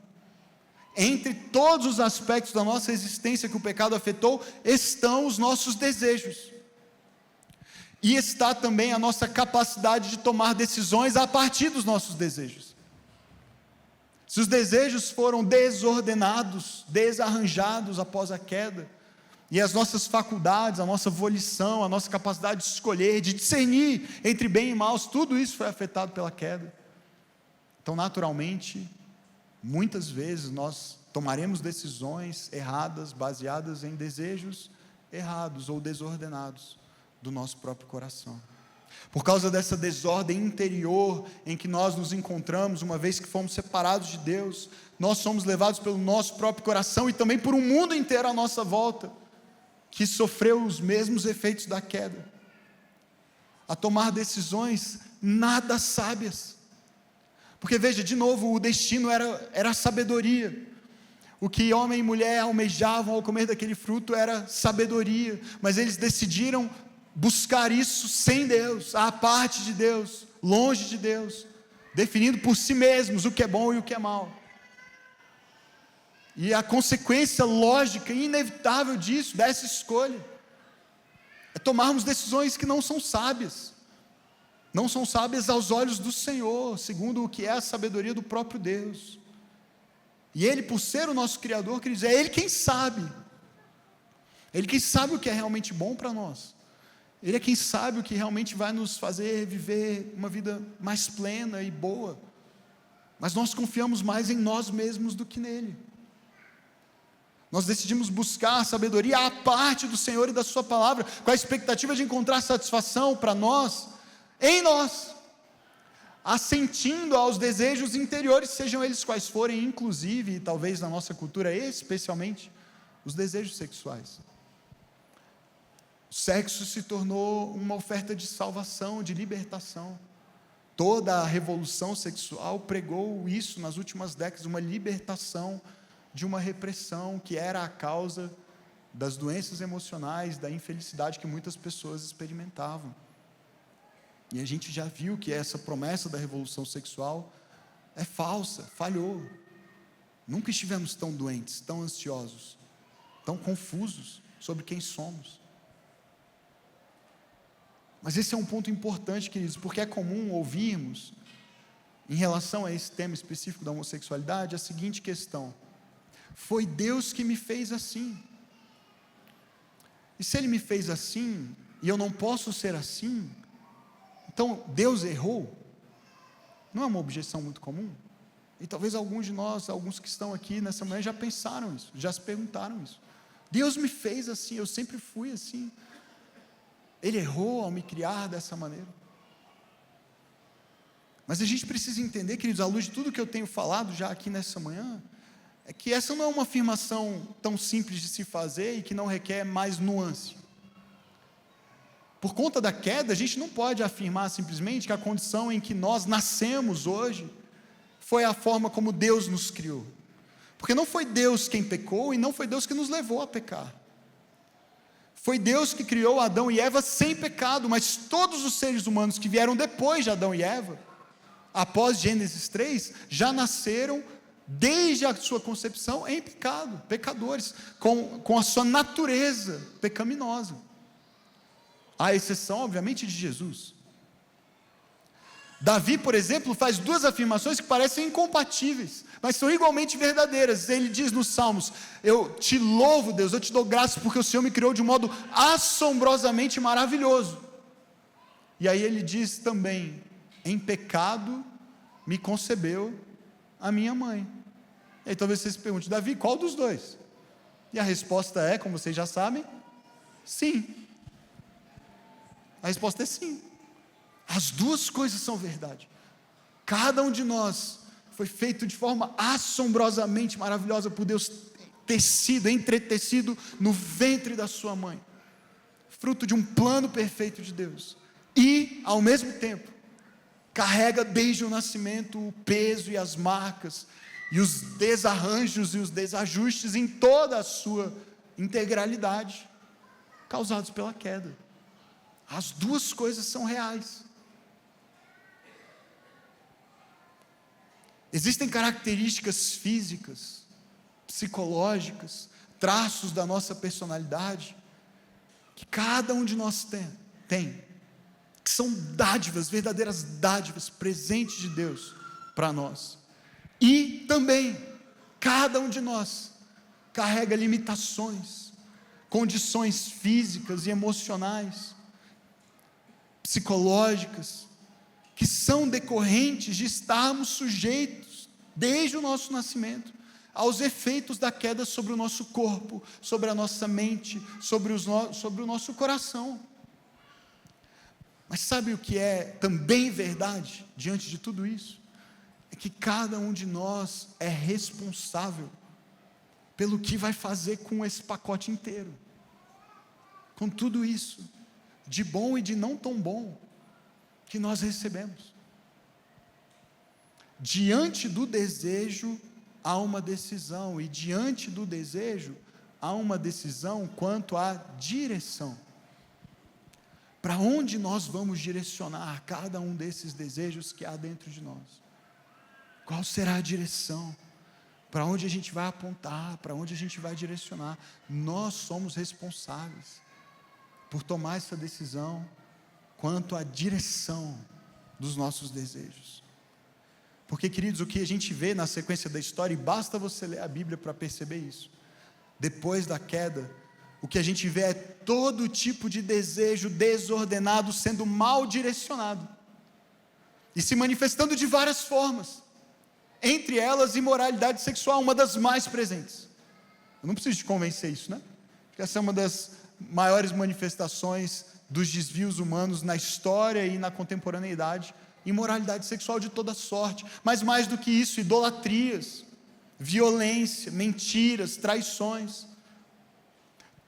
entre todos os aspectos da nossa existência que o pecado afetou, estão os nossos desejos. E está também a nossa capacidade de tomar decisões a partir dos nossos desejos. Se os desejos foram desordenados, desarranjados após a queda, e as nossas faculdades, a nossa volição, a nossa capacidade de escolher, de discernir entre bem e mal, tudo isso foi afetado pela queda. Então, naturalmente, muitas vezes nós tomaremos decisões erradas, baseadas em desejos errados ou desordenados do nosso próprio coração. Por causa dessa desordem interior em que nós nos encontramos, uma vez que fomos separados de Deus, nós somos levados pelo nosso próprio coração e também por um mundo inteiro à nossa volta, que sofreu os mesmos efeitos da queda, a tomar decisões nada sábias. Porque veja, de novo, o destino era a sabedoria. O que homem e mulher almejavam ao comer daquele fruto era sabedoria, mas eles decidiram buscar isso sem Deus, à parte de Deus, longe de Deus, definindo por si mesmos o que é bom e o que é mal. E a consequência lógica e inevitável disso, dessa escolha, é tomarmos decisões que não são sábias aos olhos do Senhor, segundo o que é a sabedoria do próprio Deus. E Ele, por ser o nosso Criador, quer dizer, é Ele quem sabe o que é realmente bom para nós. Ele é quem sabe o que realmente vai nos fazer viver uma vida mais plena e boa, mas nós confiamos mais em nós mesmos do que nele. Nós decidimos buscar a sabedoria à parte do Senhor e da sua palavra, com a expectativa de encontrar satisfação para nós, em nós, assentindo aos desejos interiores, sejam eles quais forem, inclusive, e talvez na nossa cultura especialmente, os desejos sexuais. O sexo se tornou uma oferta de salvação, de libertação. Toda a revolução sexual pregou isso nas últimas décadas, uma libertação de uma repressão que era a causa das doenças emocionais, da infelicidade que muitas pessoas experimentavam. E a gente já viu que essa promessa da revolução sexual é falsa, falhou. Nunca estivemos tão doentes, tão ansiosos, tão confusos sobre quem somos. Mas esse é um ponto importante, queridos, porque é comum ouvirmos, em relação a esse tema específico da homossexualidade, a seguinte questão: foi Deus que me fez assim. E se Ele me fez assim, e eu não posso ser assim, então Deus errou? Não é uma objeção muito comum? E talvez alguns de nós, alguns que estão aqui nessa manhã, já pensaram isso, já se perguntaram isso. Deus me fez assim, eu sempre fui assim. Ele errou ao me criar dessa maneira. Mas a gente precisa entender, queridos, à luz de tudo que eu tenho falado já aqui nessa manhã, é que essa não é uma afirmação tão simples de se fazer e que não requer mais nuance. Por conta da queda, a gente não pode afirmar simplesmente que a condição em que nós nascemos hoje foi a forma como Deus nos criou. Porque não foi Deus quem pecou e não foi Deus que nos levou a pecar. Foi Deus que criou Adão e Eva sem pecado, mas todos os seres humanos que vieram depois de Adão e Eva, após Gênesis 3, já nasceram desde a sua concepção em pecado, pecadores, com a sua natureza pecaminosa, à exceção, obviamente, de Jesus. Davi, por exemplo, faz duas afirmações que parecem incompatíveis, mas são igualmente verdadeiras. Ele diz nos Salmos: eu te louvo, Deus, eu te dou graças porque o Senhor me criou de um modo assombrosamente maravilhoso. E aí ele diz também: em pecado me concebeu a minha mãe. E aí talvez você se pergunte: Davi, qual dos dois? E a resposta é, como vocês já sabem, sim. A resposta é sim. As duas coisas são verdade. Cada um de nós foi feito de forma assombrosamente maravilhosa por Deus, tecido, entretecido no ventre da sua mãe, fruto de um plano perfeito de Deus, e ao mesmo tempo carrega desde o nascimento o peso e as marcas e os desarranjos e os desajustes em toda a sua integralidade causados pela queda. As duas coisas são reais. Existem características físicas, psicológicas, traços da nossa personalidade, que cada um de nós tem, que são dádivas, verdadeiras dádivas, presentes de Deus para nós. E também, cada um de nós carrega limitações, condições físicas e emocionais, psicológicas, que são decorrentes de estarmos sujeitos, desde o nosso nascimento, aos efeitos da queda sobre o nosso corpo, sobre a nossa mente, sobre o nosso coração. Mas sabe o que é também verdade, diante de tudo isso? É que cada um de nós é responsável pelo que vai fazer com esse pacote inteiro, com tudo isso, de bom e de não tão bom, que nós recebemos. Diante do desejo há uma decisão, e diante do desejo há uma decisão quanto à direção. Para onde nós vamos direcionar cada um desses desejos que há dentro de nós? Qual será a direção? Para onde a gente vai apontar? Para onde a gente vai direcionar? Nós somos responsáveis por tomar essa decisão quanto à direção dos nossos desejos. Porque, queridos, o que a gente vê na sequência da história, e basta você ler a Bíblia para perceber isso, depois da queda, o que a gente vê é todo tipo de desejo desordenado sendo mal direcionado, e se manifestando de várias formas, entre elas imoralidade sexual, uma das mais presentes. Eu não preciso te convencer isso, né? Porque essa é uma das maiores manifestações dos desvios humanos na história e na contemporaneidade, imoralidade sexual de toda sorte, mas mais do que isso, idolatrias, violência, mentiras, traições,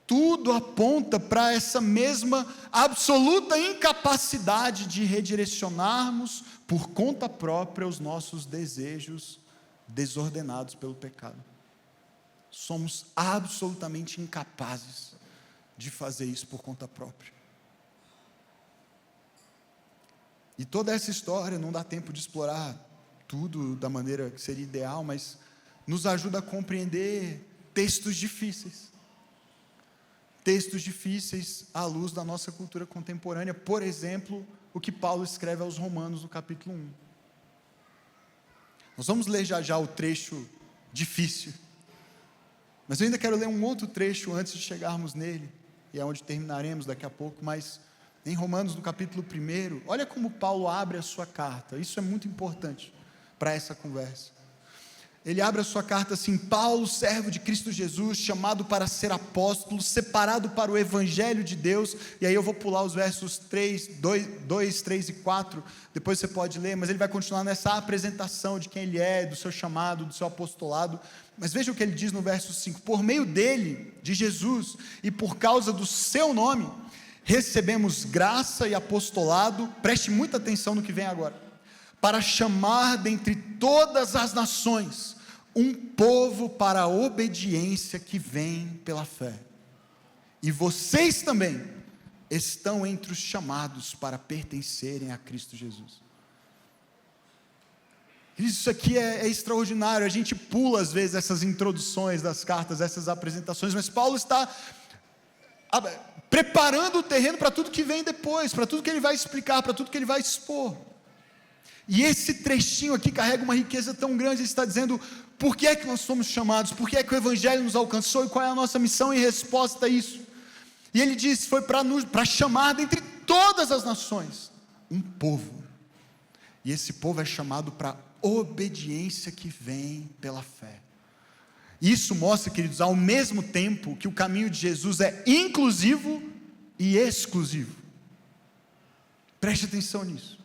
tudo aponta para essa mesma absoluta incapacidade de redirecionarmos por conta própria os nossos desejos desordenados pelo pecado. Somos absolutamente incapazes de fazer isso por conta própria. E toda essa história, não dá tempo de explorar tudo da maneira que seria ideal, mas nos ajuda a compreender textos difíceis à luz da nossa cultura contemporânea. Por exemplo, o que Paulo escreve aos Romanos no capítulo 1. Nós vamos ler já o trecho difícil, mas eu ainda quero ler um outro trecho antes de chegarmos nele, e é onde terminaremos daqui a pouco. Mas em Romanos, no capítulo 1, olha como Paulo abre a sua carta. Isso é muito importante para essa conversa. Ele abre a sua carta assim: Paulo, servo de Cristo Jesus, chamado para ser apóstolo, separado para o evangelho de Deus. E aí eu vou pular os versos 2, 3 e 4, depois você pode ler, mas ele vai continuar nessa apresentação de quem ele é, do seu chamado, do seu apostolado. Mas veja o que ele diz no verso 5: por meio dele, de Jesus, e por causa do seu nome, recebemos graça e apostolado, preste muita atenção no que vem agora, para chamar dentre todas as nações um povo para a obediência que vem pela fé. E vocês também estão entre os chamados para pertencerem a Cristo Jesus. Isso aqui é extraordinário. A gente pula às vezes essas introduções das cartas, essas apresentações, mas Paulo está preparando o terreno para tudo que vem depois, para tudo que ele vai explicar, para tudo que ele vai expor. E esse trechinho aqui carrega uma riqueza tão grande. Ele está dizendo por que é que nós somos chamados, por que é que o Evangelho nos alcançou e qual é a nossa missão em resposta a isso. E ele diz, foi para chamar dentre todas as nações um povo, e esse povo é chamado para obediência que vem pela fé. Isso mostra, queridos, ao mesmo tempo que o caminho de Jesus é inclusivo e exclusivo. Preste atenção nisso.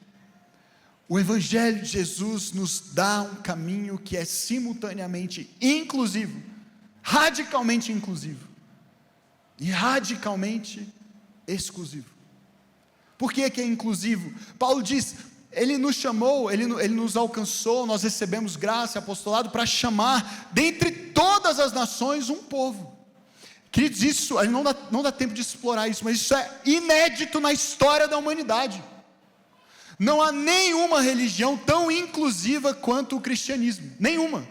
O Evangelho de Jesus nos dá um caminho que é simultaneamente inclusivo, radicalmente inclusivo, e radicalmente exclusivo. Por que é inclusivo? Paulo diz, ele nos chamou, ele nos alcançou, nós recebemos graça e apostolado para chamar dentre todas as nações um povo. Queridos, isso não dá tempo de explorar isso, mas isso é inédito na história da humanidade. Não há nenhuma religião tão inclusiva quanto o cristianismo, nenhuma.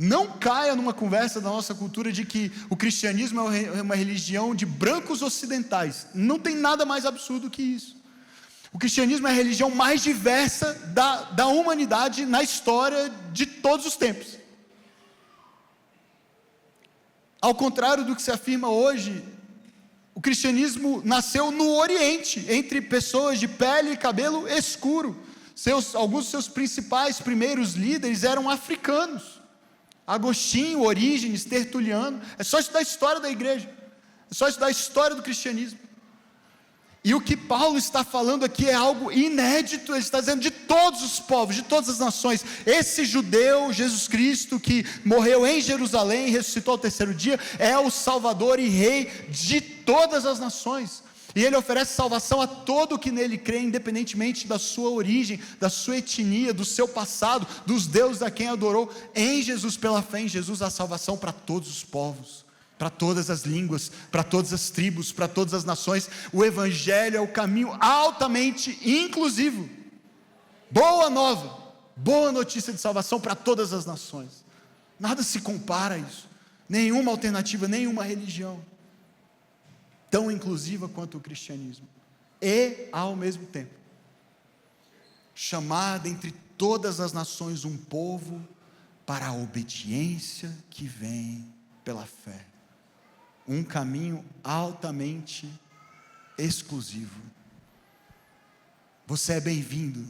Não caia numa conversa da nossa cultura de que o cristianismo é uma religião de brancos ocidentais. Não tem nada mais absurdo que isso. O cristianismo é a religião mais diversa da humanidade na história de todos os tempos. Ao contrário do que se afirma hoje, o cristianismo nasceu no Oriente, entre pessoas de pele e cabelo escuro. Alguns dos seus principais primeiros líderes eram africanos. Agostinho, Orígenes, Tertuliano. É só estudar a história da igreja, é só estudar a história do cristianismo. E o que Paulo está falando aqui é algo inédito. Ele está dizendo de todos os povos, de todas as nações. Esse judeu, Jesus Cristo, que morreu em Jerusalém, ressuscitou ao terceiro dia, é o Salvador e Rei de todas as nações. E Ele oferece salvação a todo o que nele crê, independentemente da sua origem, da sua etnia, do seu passado, dos deuses a quem adorou. Em Jesus, pela fé em Jesus, há salvação para todos os povos, para todas as línguas, para todas as tribos, para todas as nações. O Evangelho é o caminho altamente inclusivo. Boa nova, boa notícia de salvação para todas as nações. Nada se compara a isso, nenhuma alternativa, nenhuma religião tão inclusiva quanto o cristianismo. E, ao mesmo tempo, chamar dentre todas as nações um povo para a obediência que vem pela fé. Um caminho altamente exclusivo. Você é bem-vindo,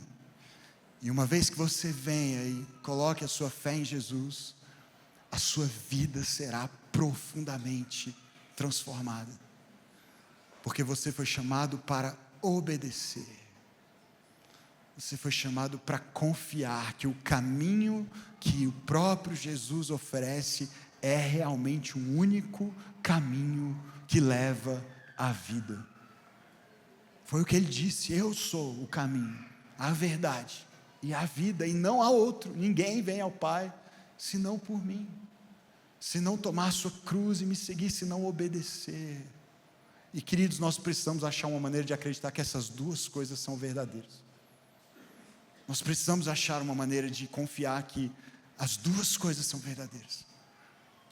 e uma vez que você venha e coloque a sua fé em Jesus, a sua vida será profundamente transformada, porque você foi chamado para obedecer, você foi chamado para confiar que o caminho que o próprio Jesus oferece é realmente o único caminho que leva à vida. Foi o que ele disse: eu sou o caminho, a verdade e a vida, e não há outro. Ninguém vem ao Pai senão por mim, se não tomar a sua cruz e me seguir, se não obedecer. E queridos, nós precisamos achar uma maneira de acreditar que essas duas coisas são verdadeiras. Nós precisamos achar uma maneira de confiar que as duas coisas são verdadeiras,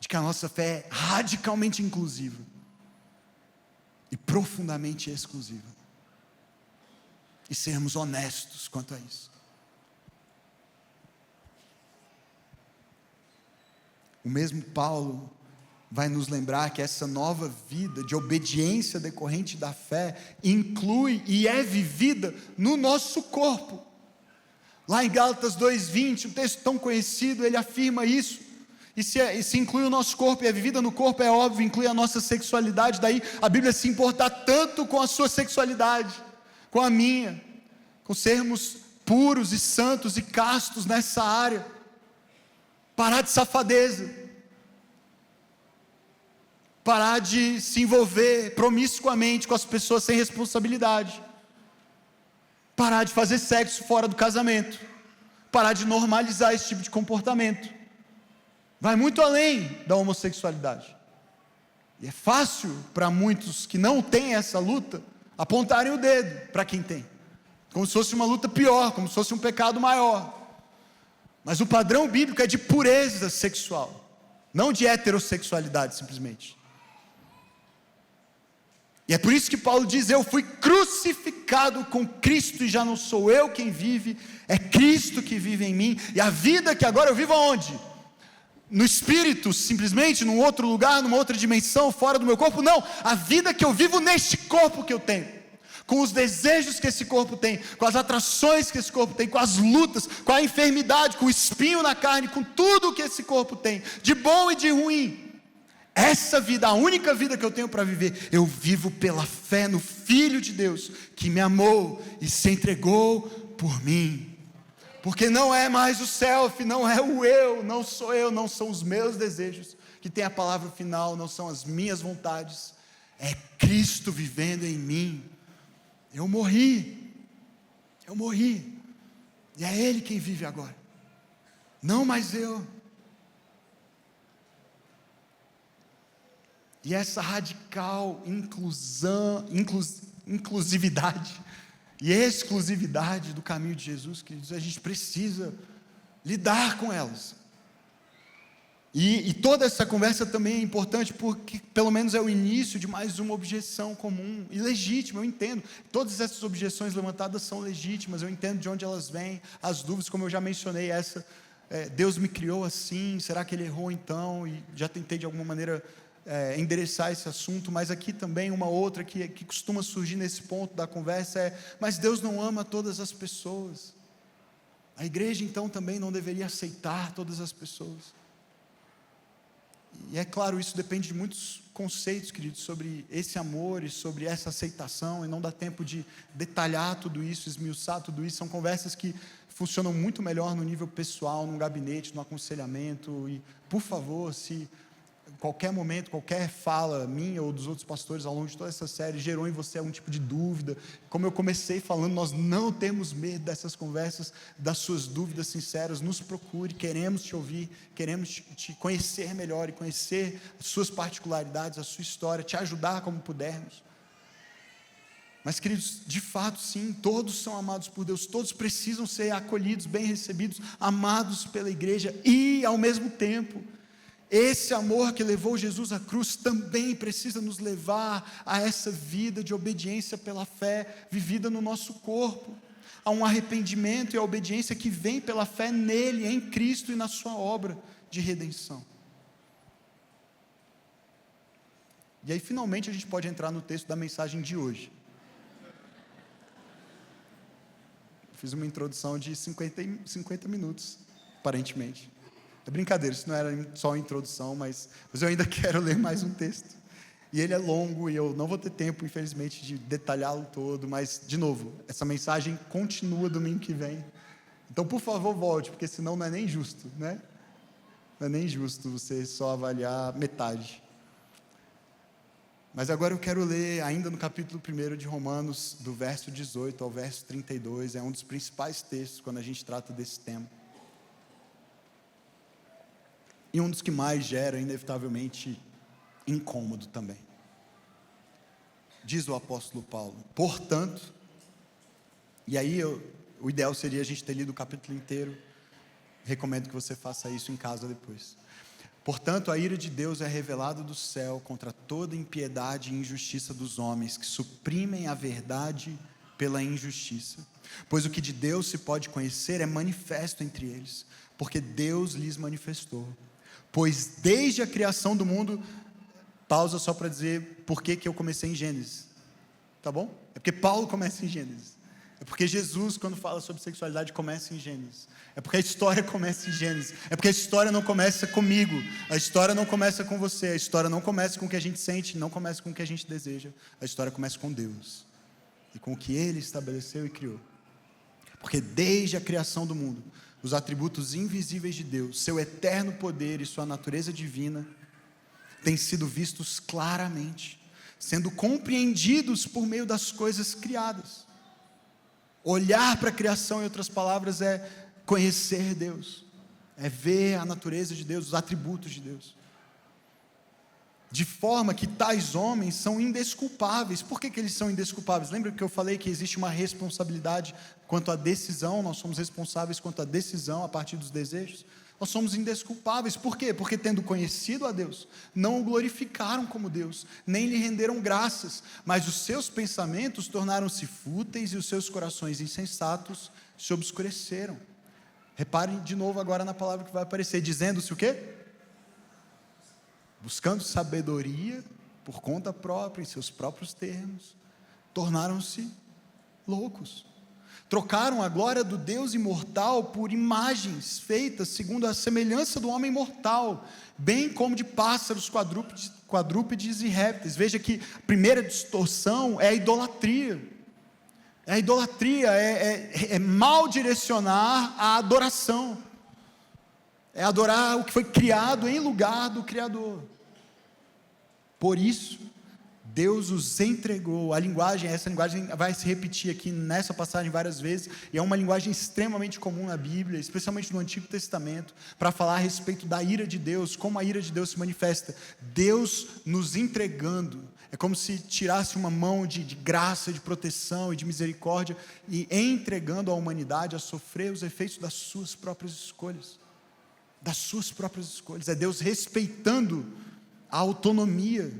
de que a nossa fé é radicalmente inclusiva e profundamente exclusiva, e sermos honestos quanto a isso. O mesmo Paulo vai nos lembrar que essa nova vida de obediência decorrente da fé inclui e é vivida no nosso corpo. Lá em Gálatas 2:20, um texto tão conhecido, ele afirma isso. E se inclui o nosso corpo e é vivida no corpo, é óbvio, inclui a nossa sexualidade. Daí a Bíblia se importar tanto com a sua sexualidade, com a minha, com sermos puros e santos e castos nessa área. Parar de safadeza, parar de se envolver promiscuamente com as pessoas sem responsabilidade, parar de fazer sexo fora do casamento, parar de normalizar esse tipo de comportamento. Vai muito além da homossexualidade. E é fácil para muitos que não têm essa luta apontarem o dedo para quem tem, como se fosse uma luta pior, como se fosse um pecado maior. Mas o padrão bíblico é de pureza sexual, não de heterossexualidade simplesmente. E é por isso que Paulo diz: eu fui crucificado com Cristo e já não sou eu quem vive, é Cristo que vive em mim. E a vida que agora eu vivo aonde? No Espírito, simplesmente, num outro lugar, numa outra dimensão, fora do meu corpo? Não, a vida que eu vivo neste corpo que eu tenho, com os desejos que esse corpo tem, com as atrações que esse corpo tem, com as lutas, com a enfermidade, com o espinho na carne, com tudo que esse corpo tem, de bom e de ruim. Essa vida, a única vida que eu tenho para viver, eu vivo pela fé no Filho de Deus, que me amou e se entregou por mim. Porque não é mais o self, não é o eu, não sou eu, não são os meus desejos que tem a palavra final, não são as minhas vontades, é Cristo vivendo em mim. Eu morri, e é Ele quem vive agora, não mais eu. E essa radical inclusividade e exclusividade do caminho de Jesus, queridos, a gente precisa lidar com elas. E toda essa conversa também é importante, porque pelo menos é o início de mais uma objeção comum e legítima. Eu entendo, todas essas objeções levantadas são legítimas, eu entendo de onde elas vêm, as dúvidas, como eu já mencionei, Deus me criou assim, será que Ele errou então? E já tentei de alguma maneira endereçar esse assunto, mas aqui também uma outra que costuma surgir nesse ponto da conversa é: mas Deus não ama todas as pessoas, a igreja então também não deveria aceitar todas as pessoas? E é claro, isso depende de muitos conceitos, queridos, sobre esse amor e sobre essa aceitação, e não dá tempo de detalhar tudo isso, esmiuçar tudo isso. São conversas que funcionam muito melhor no nível pessoal, num gabinete, no aconselhamento. E, por favor, se qualquer momento, qualquer fala minha ou dos outros pastores ao longo de toda essa série gerou em você algum tipo de dúvida, como eu comecei falando, nós não temos medo dessas conversas, das suas dúvidas sinceras. Nos procure, queremos te ouvir, queremos te conhecer melhor e conhecer as suas particularidades, a sua história, te ajudar como pudermos. Mas, queridos, de fato sim, todos são amados por Deus, todos precisam ser acolhidos, bem recebidos, amados pela igreja, e ao mesmo tempo esse amor que levou Jesus à cruz também precisa nos levar a essa vida de obediência pela fé vivida no nosso corpo, a um arrependimento e a obediência que vem pela fé nele, em Cristo e na sua obra de redenção. E aí finalmente a gente pode entrar no texto da mensagem de hoje. Fiz uma introdução de 50 minutos, aparentemente. É brincadeira, isso não era só a introdução, mas eu ainda quero ler mais um texto. E ele é longo e eu não vou ter tempo, infelizmente, de detalhá-lo todo, mas, de novo, essa mensagem continua domingo que vem. Então, por favor, volte, porque senão não é nem justo, né? Não é nem justo você só avaliar metade. Mas agora eu quero ler, ainda no capítulo 1 de Romanos, do verso 18 ao verso 32, é um dos principais textos quando a gente trata desse tema. E um dos que mais gera, inevitavelmente, incômodo também. Diz o apóstolo Paulo: portanto, e aí o ideal seria a gente ter lido o capítulo inteiro, recomendo que você faça isso em casa depois. Portanto, a ira de Deus é revelada do céu contra toda impiedade e injustiça dos homens, que suprimem a verdade pela injustiça. Pois o que de Deus se pode conhecer é manifesto entre eles, porque Deus lhes manifestou. Pois desde a criação do mundo, pausa só para dizer por que eu comecei em Gênesis, tá bom? É porque Paulo começa em Gênesis, é porque Jesus, quando fala sobre sexualidade, começa em Gênesis, é porque a história começa em Gênesis, é porque a história não começa comigo, a história não começa com você, a história não começa com o que a gente sente, não começa com o que a gente deseja, a história começa com Deus, e com o que Ele estabeleceu e criou. Porque desde a criação do mundo, os atributos invisíveis de Deus, seu eterno poder e sua natureza divina, têm sido vistos claramente, sendo compreendidos por meio das coisas criadas. Olhar para a criação, em outras palavras, é conhecer Deus, é ver a natureza de Deus, os atributos de Deus, de forma que tais homens são indesculpáveis. Por que eles são indesculpáveis? Lembra que eu falei que existe uma responsabilidade quanto à decisão, nós somos responsáveis quanto à decisão a partir dos desejos? Nós somos indesculpáveis. Por quê? Porque tendo conhecido a Deus, não o glorificaram como Deus, nem lhe renderam graças, mas os seus pensamentos tornaram-se fúteis e os seus corações insensatos se obscureceram. Reparem de novo agora na palavra que vai aparecer, dizendo-se o quê? Buscando sabedoria por conta própria, em seus próprios termos, tornaram-se loucos. Trocaram a glória do Deus imortal por imagens feitas segundo a semelhança do homem mortal, bem como de pássaros, quadrúpedes e répteis. Veja que a primeira distorção é a idolatria. A idolatria é mal direcionar a adoração. É adorar o que foi criado em lugar do Criador. Por isso, Deus os entregou. Essa linguagem vai se repetir aqui nessa passagem várias vezes, e é uma linguagem extremamente comum na Bíblia, especialmente no Antigo Testamento, para falar a respeito da ira de Deus, como a ira de Deus se manifesta. Deus nos entregando, é como se tirasse uma mão de graça, de proteção e de misericórdia, e entregando a humanidade a sofrer os efeitos das suas próprias escolhas. Das suas próprias escolhas. É Deus respeitando a autonomia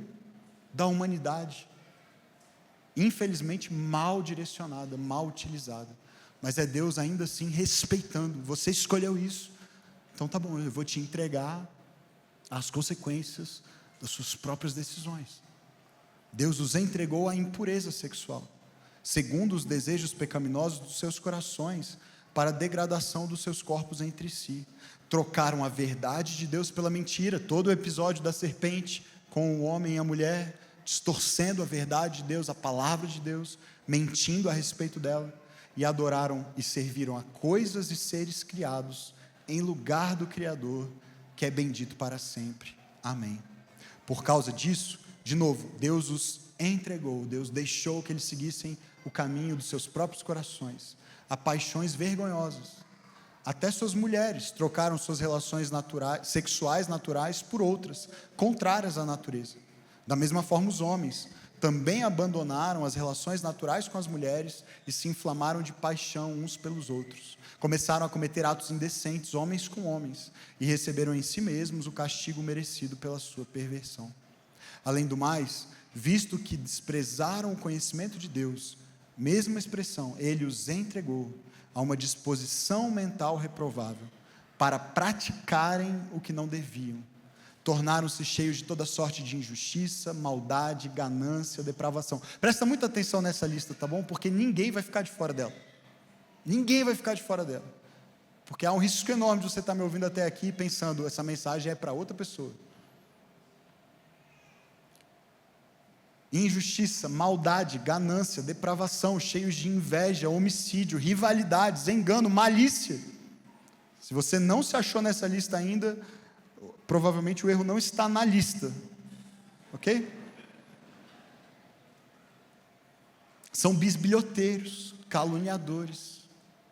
da humanidade, infelizmente mal direcionada, mal utilizada, mas é Deus ainda assim respeitando. Você escolheu isso, então tá bom, eu vou te entregar as consequências das suas próprias decisões. Deus os entregou à impureza sexual, segundo os desejos pecaminosos dos seus corações, para a degradação dos seus corpos entre si. Trocaram a verdade de Deus pela mentira. Todo o episódio da serpente com o homem e a mulher, distorcendo a verdade de Deus, a palavra de Deus, mentindo a respeito dela, e adoraram e serviram a coisas e seres criados em lugar do Criador, que é bendito para sempre. Amém. Por causa disso, de novo, Deus os entregou, Deus deixou que eles seguissem o caminho dos seus próprios corações, a paixões vergonhosas. Até suas mulheres trocaram suas relações sexuais naturais por outras, contrárias à natureza. Da mesma forma, os homens também abandonaram as relações naturais com as mulheres e se inflamaram de paixão uns pelos outros. Começaram a cometer atos indecentes, homens com homens, e receberam em si mesmos o castigo merecido pela sua perversão. Além do mais, visto que desprezaram o conhecimento de Deus, mesma expressão, ele os entregou a uma disposição mental reprovável, para praticarem o que não deviam. Tornaram-se cheios de toda sorte de injustiça, maldade, ganância, depravação. Presta muita atenção nessa lista, tá bom? Porque ninguém vai ficar de fora dela. Ninguém vai ficar de fora dela. Porque há um risco enorme de você estar me ouvindo até aqui pensando, essa mensagem é para outra pessoa. Injustiça, maldade, ganância, depravação, cheios de inveja, homicídio, rivalidades, engano, malícia. Se você não se achou nessa lista ainda, provavelmente o erro não está na lista, ok? São bisbilhoteiros, caluniadores,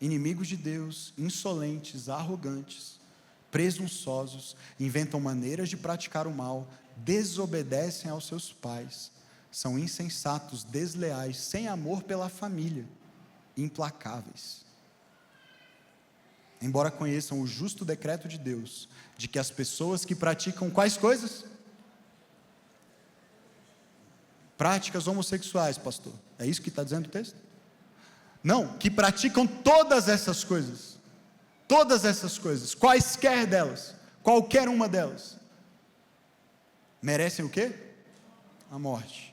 inimigos de Deus, insolentes, arrogantes, presunçosos, inventam maneiras de praticar o mal, desobedecem aos seus pais, são insensatos, desleais, sem amor pela família, implacáveis. Embora conheçam o justo decreto de Deus, de que as pessoas que praticam quais coisas? Práticas homossexuais, pastor. É isso que está dizendo o texto? Não, que praticam todas essas coisas. Todas essas coisas, quaisquer delas, qualquer uma delas, merecem o quê? A morte.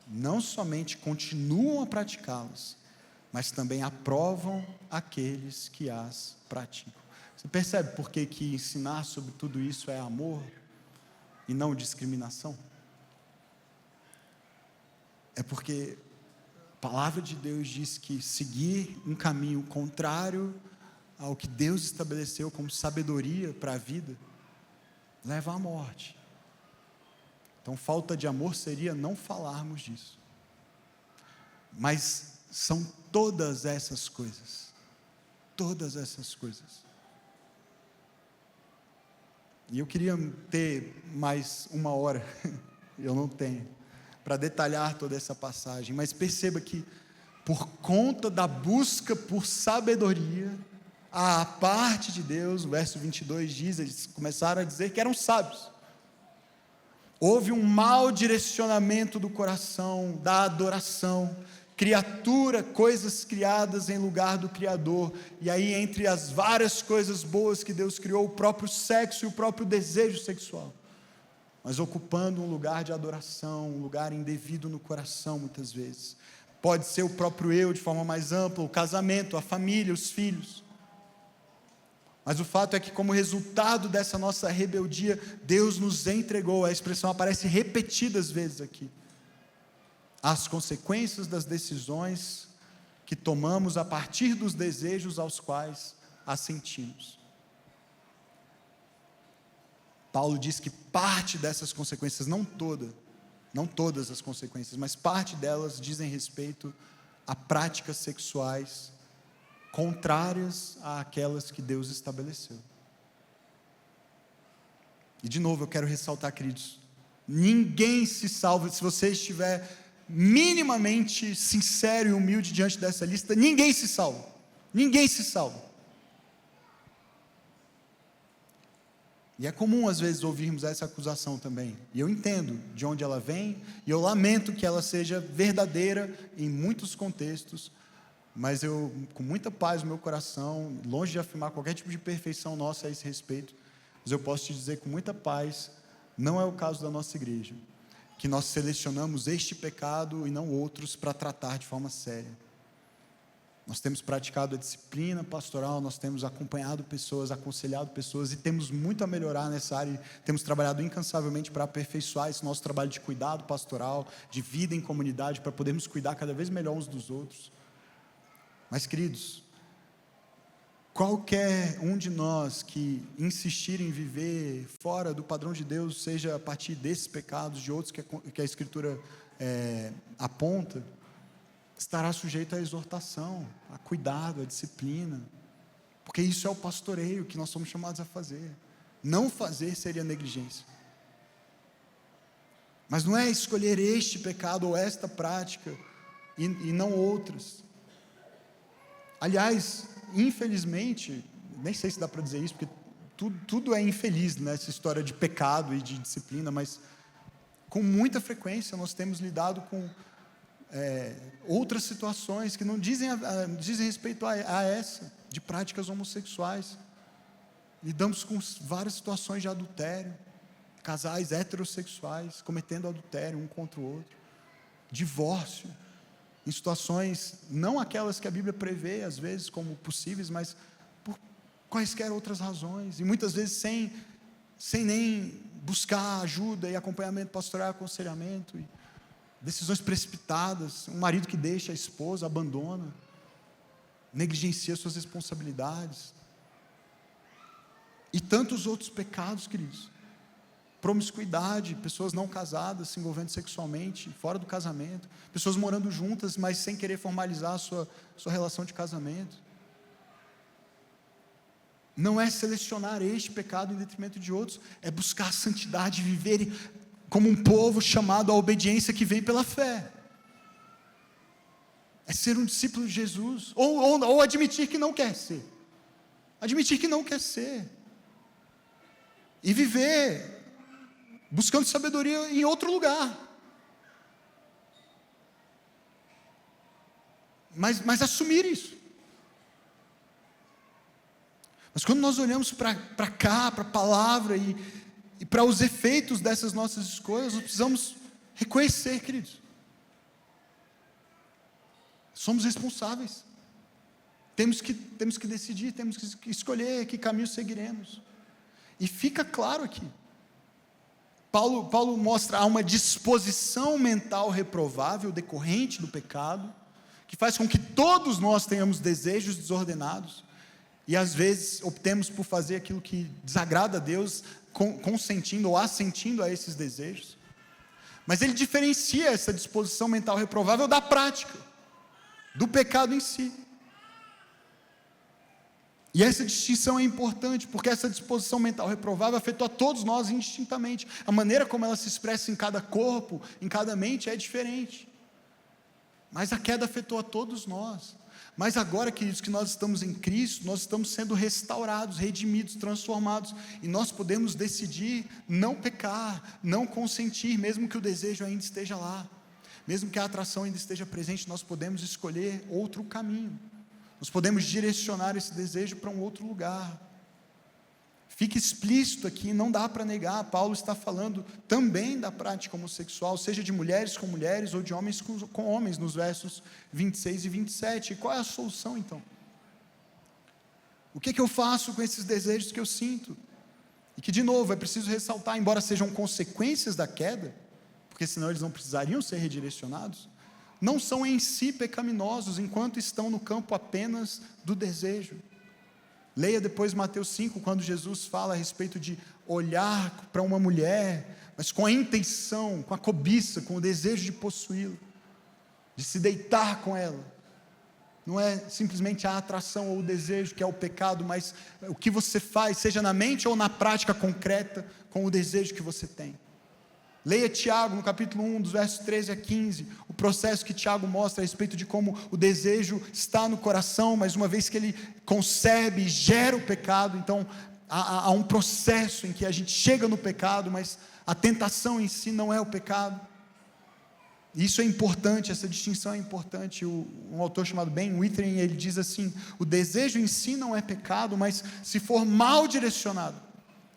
Não somente continuam a praticá-las, mas também aprovam aqueles que as praticam. Você percebe por que ensinar sobre tudo isso é amor e não discriminação? É porque a palavra de Deus diz que seguir um caminho contrário ao que Deus estabeleceu como sabedoria para a vida leva à morte. Então, falta de amor seria não falarmos disso. Mas são todas essas coisas. todas essas coisas. E eu queria ter mais 1 hora, eu não tenho, para detalhar toda essa passagem, mas perceba que, por conta da busca por sabedoria, a parte de Deus, o verso 22 diz, eles começaram a dizer que eram sábios. Houve um mau direcionamento do coração, da adoração, criatura, coisas criadas em lugar do Criador, e aí entre as várias coisas boas que Deus criou, o próprio sexo e o próprio desejo sexual, mas ocupando um lugar de adoração, um lugar indevido no coração muitas vezes. Pode ser o próprio eu de forma mais ampla, o casamento, a família, os filhos. Mas o fato é que, como resultado dessa nossa rebeldia, Deus nos entregou, a expressão aparece repetidas vezes aqui, as consequências das decisões que tomamos a partir dos desejos aos quais assentimos. Paulo diz que parte dessas consequências, não todas as consequências, mas parte delas dizem respeito a práticas sexuais contrárias àquelas que Deus estabeleceu. E de novo eu quero ressaltar, queridos, ninguém se salva. Se você estiver minimamente sincero e humilde diante dessa lista, ninguém se salva, ninguém se salva. E é comum às vezes ouvirmos essa acusação também, e eu entendo de onde ela vem, e eu lamento que ela seja verdadeira em muitos contextos, mas eu, com muita paz no meu coração, longe de afirmar qualquer tipo de perfeição nossa a esse respeito, mas eu posso te dizer com muita paz, não é o caso da nossa igreja, que nós selecionamos este pecado e não outros para tratar de forma séria. Nós temos praticado a disciplina pastoral, nós temos acompanhado pessoas, aconselhado pessoas, e temos muito a melhorar nessa área, temos trabalhado incansavelmente para aperfeiçoar esse nosso trabalho de cuidado pastoral, de vida em comunidade, para podermos cuidar cada vez melhor uns dos outros. Mas, queridos, qualquer um de nós que insistir em viver fora do padrão de Deus, seja a partir desses pecados, de outros que a Escritura aponta, estará sujeito à exortação, a cuidado, à disciplina, porque isso é o pastoreio que nós somos chamados a fazer. Não fazer seria negligência. Mas não é escolher este pecado ou esta prática e não outras. Aliás, infelizmente, nem sei se dá para dizer isso, porque tudo é infeliz nessa história de pecado e de disciplina, mas com muita frequência nós temos lidado com outras situações que não dizem respeito a essa, de práticas homossexuais. Lidamos com várias situações de adultério, casais heterossexuais cometendo adultério um contra o outro, divórcio, em situações, não aquelas que a Bíblia prevê, às vezes, como possíveis, mas por quaisquer outras razões, e muitas vezes sem nem buscar ajuda e acompanhamento pastoral, aconselhamento, e decisões precipitadas, um marido que deixa a esposa, abandona, negligencia suas responsabilidades, e tantos outros pecados, queridos, promiscuidade, pessoas não casadas se envolvendo sexualmente, fora do casamento, pessoas morando juntas, mas sem querer formalizar a sua relação de casamento. Não é selecionar este pecado em detrimento de outros, é buscar a santidade, viver como um povo chamado à obediência que vem pela fé. É ser um discípulo de Jesus, ou admitir que não quer ser, e viver buscando sabedoria em outro lugar, mas assumir isso. Mas quando nós olhamos para cá, para a palavra e para os efeitos dessas nossas escolhas, nós precisamos reconhecer, queridos, somos responsáveis, temos que decidir, temos que escolher que caminho seguiremos, e fica claro aqui, Paulo mostra há uma disposição mental reprovável decorrente do pecado, que faz com que todos nós tenhamos desejos desordenados, e às vezes optemos por fazer aquilo que desagrada a Deus, consentindo ou assentindo a esses desejos. Mas ele diferencia essa disposição mental reprovável da prática, do pecado em si. E essa distinção é importante, porque essa disposição mental reprovável afetou a todos nós indistintamente. A maneira como ela se expressa em cada corpo, em cada mente, é diferente. Mas a queda afetou a todos nós. Mas agora, queridos, que nós estamos em Cristo, nós estamos sendo restaurados, redimidos, transformados, e nós podemos decidir não pecar, não consentir, mesmo que o desejo ainda esteja lá, mesmo que a atração ainda esteja presente, nós podemos escolher outro caminho. Nós podemos direcionar esse desejo para um outro lugar. Fica explícito aqui, não dá para negar, Paulo está falando também da prática homossexual, seja de mulheres com mulheres ou de homens com homens, nos versos 26 e 27. E qual é a solução então? O que eu faço com esses desejos que eu sinto? E que, de novo, é preciso ressaltar, embora sejam consequências da queda, porque senão eles não precisariam ser redirecionados, não são em si pecaminosos, enquanto estão no campo apenas do desejo. Leia depois Mateus 5, quando Jesus fala a respeito de olhar para uma mulher, mas com a intenção, com a cobiça, com o desejo de possuí-la, de se deitar com ela. Não é simplesmente a atração ou o desejo que é o pecado, mas o que você faz, seja na mente ou na prática concreta, com o desejo que você tem. Leia Tiago, no capítulo 1, dos versos 13 a 15, o processo que Tiago mostra a respeito de como o desejo está no coração, mas uma vez que ele concebe e gera o pecado, então há um processo em que a gente chega no pecado, mas a tentação em si não é o pecado. Isso é importante, essa distinção é importante. Um autor chamado Ben Withering, ele diz assim: o desejo em si não é pecado, mas se for mal direcionado,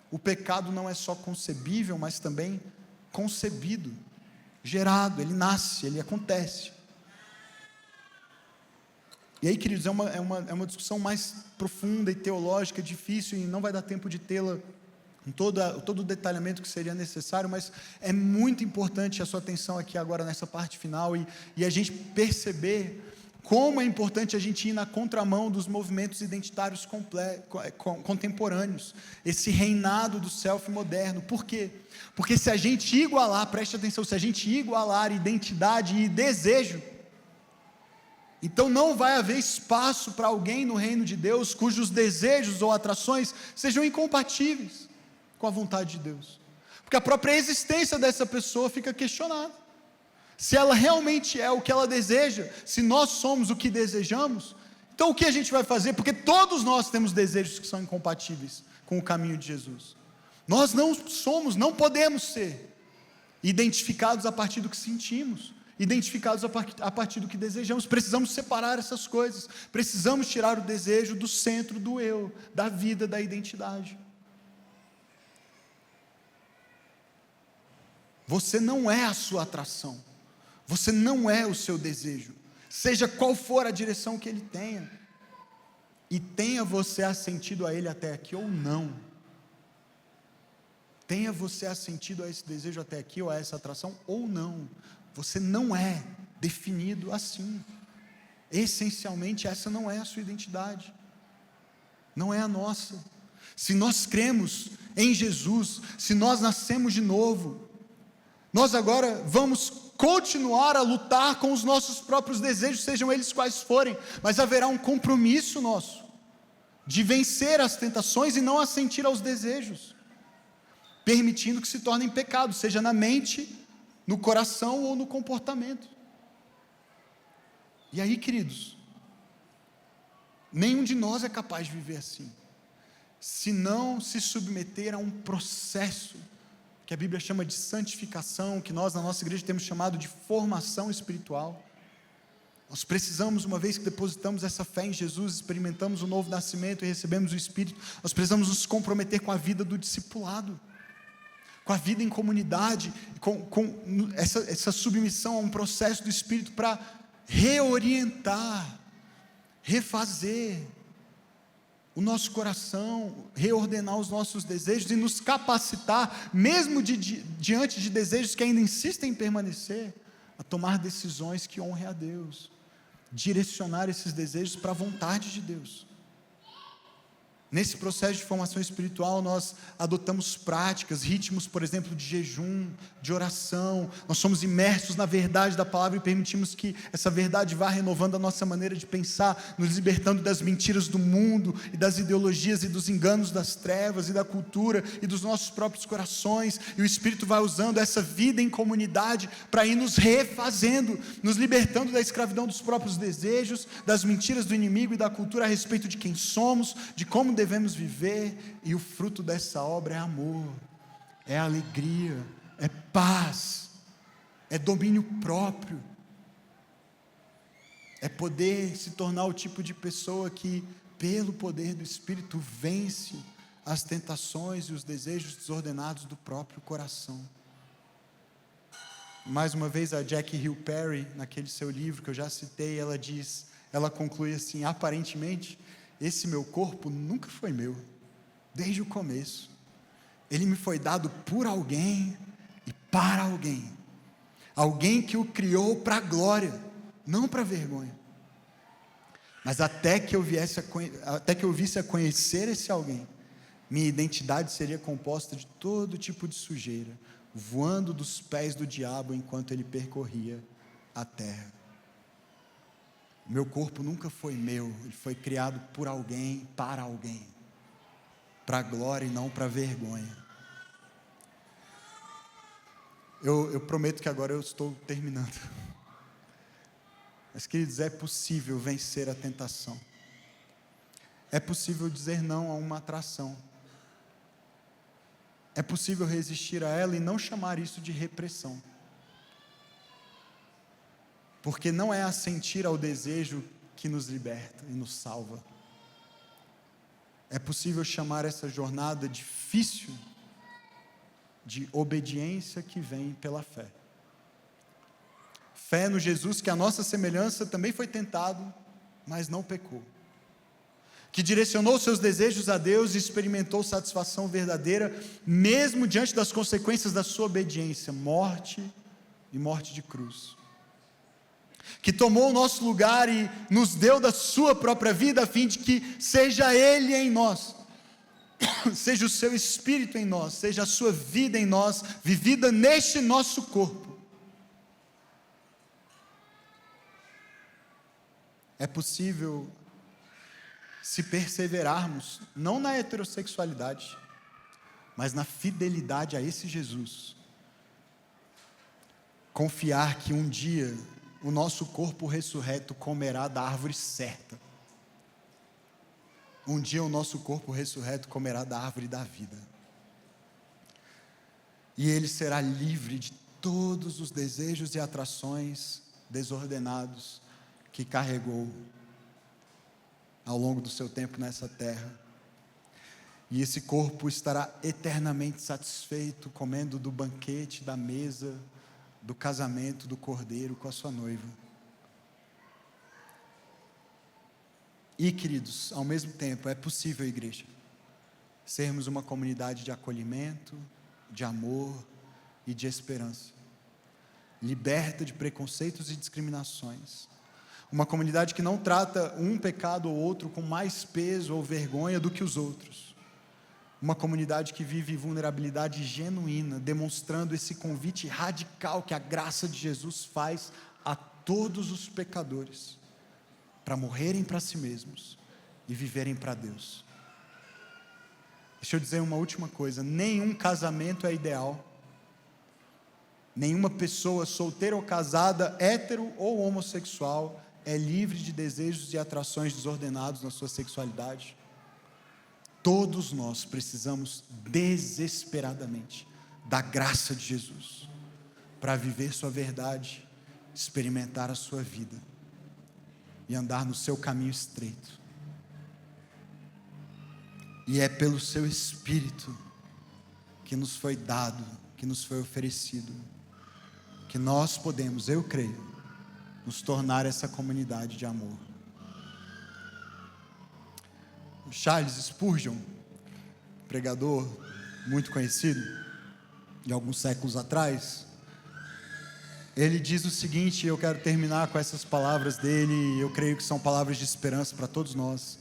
o pecado não é só concebível, mas também concebido, gerado, ele nasce, ele acontece. E aí, queridos, é uma discussão mais profunda e teológica, difícil, e não vai dar tempo de tê-la em todo o detalhamento que seria necessário, mas é muito importante a sua atenção aqui agora nessa parte final, e a gente perceber como é importante a gente ir na contramão dos movimentos identitários contemporâneos, esse reinado do self moderno. Por quê? Porque se a gente igualar, preste atenção, se a gente igualar identidade e desejo, então não vai haver espaço para alguém no reino de Deus cujos desejos ou atrações sejam incompatíveis com a vontade de Deus, porque a própria existência dessa pessoa fica questionada. Se ela realmente é o que ela deseja, se nós somos o que desejamos, então o que a gente vai fazer? Porque todos nós temos desejos que são incompatíveis com o caminho de Jesus. Nós não podemos ser identificados a partir do que sentimos, identificados a partir do que desejamos. Precisamos separar essas coisas, precisamos tirar o desejo do centro do eu, da vida, da identidade. Você não é a sua atração, você não é o seu desejo, seja qual for a direção que ele tenha, e tenha você assentido a ele até aqui ou não, tenha você assentido a esse desejo até aqui, ou a essa atração ou não, você não é definido assim. Essencialmente essa não é a sua identidade, não é a nossa. Se nós cremos em Jesus, se nós nascemos de novo, nós agora vamos continuar a lutar com os nossos próprios desejos, sejam eles quais forem, mas haverá um compromisso nosso, de vencer as tentações e não assentir aos desejos, permitindo que se tornem pecado, seja na mente, no coração ou no comportamento. E aí, queridos, nenhum de nós é capaz de viver assim, se não se submeter a um processo que a Bíblia chama de santificação, que nós na nossa igreja temos chamado de formação espiritual. Nós precisamos, uma vez que depositamos essa fé em Jesus, experimentamos o novo nascimento e recebemos o Espírito, nós precisamos nos comprometer com a vida do discipulado, com a vida em comunidade, com essa submissão a um processo do Espírito para reorientar, refazer o nosso coração, reordenar os nossos desejos e nos capacitar, mesmo diante de desejos que ainda insistem em permanecer, a tomar decisões que honrem a Deus, direcionar esses desejos para a vontade de Deus. Nesse processo de formação espiritual, nós adotamos práticas, ritmos, por exemplo, de jejum, de oração. Nós somos imersos na verdade da palavra e permitimos que essa verdade vá renovando a nossa maneira de pensar, nos libertando das mentiras do mundo e das ideologias e dos enganos das trevas e da cultura e dos nossos próprios corações. E o Espírito vai usando essa vida em comunidade para ir nos refazendo, nos libertando da escravidão dos próprios desejos, das mentiras do inimigo e da cultura a respeito de quem somos, de como devemos viver. E o fruto dessa obra é amor, é alegria, é paz, é domínio próprio, é poder se tornar o tipo de pessoa que, pelo poder do Espírito, vence as tentações e os desejos desordenados do próprio coração. Mais uma vez, a Jackie Hill Perry, naquele seu livro que eu já citei, ela conclui assim: aparentemente, esse meu corpo nunca foi meu, desde o começo. Ele me foi dado por alguém e para alguém. Alguém que o criou para a glória, não para a vergonha. Mas até que eu visse a conhecer esse alguém, minha identidade seria composta de todo tipo de sujeira, voando dos pés do diabo enquanto ele percorria a terra. Meu corpo nunca foi meu, ele foi criado por alguém, para alguém, para a glória e não para a vergonha. Eu prometo que agora eu estou terminando. Mas, queridos, é possível vencer a tentação. É possível dizer não a uma atração. É possível resistir a ela e não chamar isso de repressão. Porque não é assentir ao desejo que nos liberta e nos salva. É possível chamar essa jornada difícil de obediência que vem pela fé. Fé no Jesus que, a nossa semelhança, também foi tentado, mas não pecou. Que direcionou seus desejos a Deus e experimentou satisfação verdadeira, mesmo diante das consequências da sua obediência, morte e morte de cruz. Que tomou o nosso lugar e nos deu da sua própria vida, a fim de que seja Ele em nós, seja o seu Espírito em nós, seja a sua vida em nós, vivida neste nosso corpo. É possível, se perseverarmos, não na heterossexualidade, mas na fidelidade a esse Jesus, confiar que um dia o nosso corpo ressurreto comerá da árvore certa. Um dia o nosso corpo ressurreto comerá da árvore da vida. E ele será livre de todos os desejos e atrações desordenados que carregou ao longo do seu tempo nessa terra. E esse corpo estará eternamente satisfeito, comendo do banquete, da mesa, do casamento do Cordeiro com a sua noiva. E, queridos, ao mesmo tempo, é possível, igreja, sermos uma comunidade de acolhimento, de amor e de esperança, liberta de preconceitos e discriminações. Uma comunidade que não trata um pecado ou outro com mais peso ou vergonha do que os outros. Uma comunidade que vive vulnerabilidade genuína, demonstrando esse convite radical que a graça de Jesus faz a todos os pecadores, para morrerem para si mesmos e viverem para Deus. Deixa eu dizer uma última coisa: nenhum casamento é ideal. Nenhuma pessoa, solteira ou casada, hétero ou homossexual, é livre de desejos e atrações desordenados na sua sexualidade. Todos nós precisamos desesperadamente da graça de Jesus para viver sua verdade, experimentar a sua vida e andar no seu caminho estreito. E é pelo seu Espírito que nos foi dado, que nos foi oferecido, que nós podemos, eu creio, nos tornar essa comunidade de amor. Charles Spurgeon, pregador muito conhecido, de alguns séculos atrás, ele diz o seguinte, eu quero terminar com essas palavras dele, eu creio que são palavras de esperança para todos nós.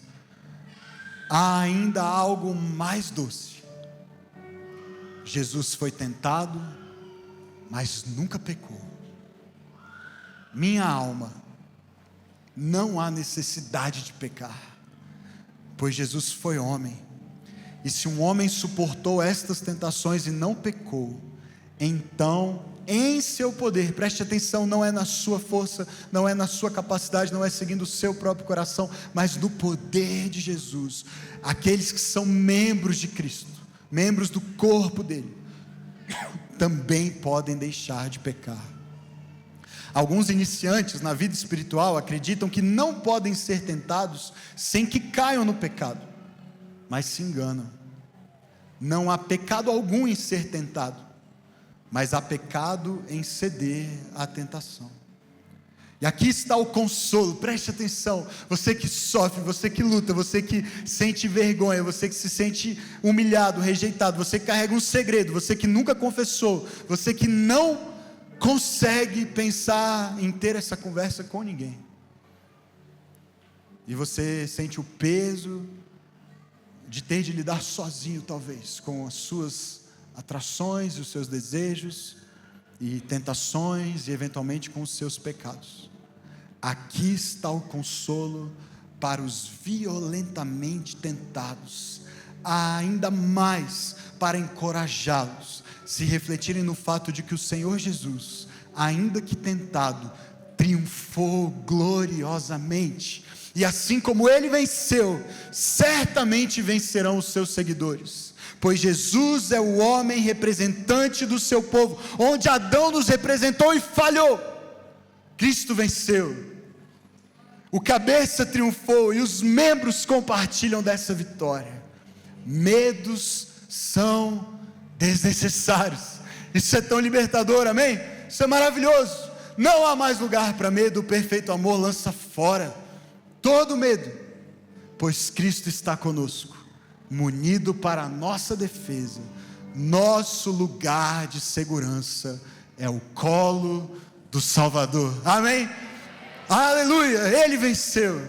há ainda algo mais doce. Jesus foi tentado, mas nunca pecou. Minha alma, não há necessidade de pecar, pois Jesus foi homem. E se um homem suportou estas tentações e não pecou, então, em seu poder, preste atenção, não é na sua força, não é na sua capacidade, não é seguindo o seu próprio coração, mas no poder de Jesus, aqueles que são membros de Cristo, membros do corpo dele, também podem deixar de pecar. Alguns iniciantes na vida espiritual acreditam que não podem ser tentados sem que caiam no pecado, mas se enganam. Não há pecado algum em ser tentado, mas há pecado em ceder à tentação. E aqui está o consolo, preste atenção, você que sofre, você que luta, você que sente vergonha, você que se sente humilhado, rejeitado, você que carrega um segredo, você que nunca confessou, você que não consegue pensar em ter essa conversa com ninguém, e você sente o peso de ter de lidar sozinho, talvez, com as suas atrações, os seus desejos e tentações, e eventualmente com os seus pecados. Aqui está o consolo para os violentamente tentados, ainda mais para encorajá-los, se refletirem no fato de que o Senhor Jesus, ainda que tentado, triunfou gloriosamente, e assim como ele venceu, certamente vencerão os seus seguidores, pois Jesus é o homem representante do seu povo. Onde Adão nos representou e falhou, Cristo venceu, o cabeça triunfou, e os membros compartilham dessa vitória. Medos são desnecessários. Isso é tão libertador, amém? Isso é maravilhoso. Não há mais lugar para medo. O perfeito amor lança fora todo medo, pois Cristo está conosco, munido para a nossa defesa. Nosso lugar de segurança é o colo do Salvador, amém? Aleluia, ele venceu,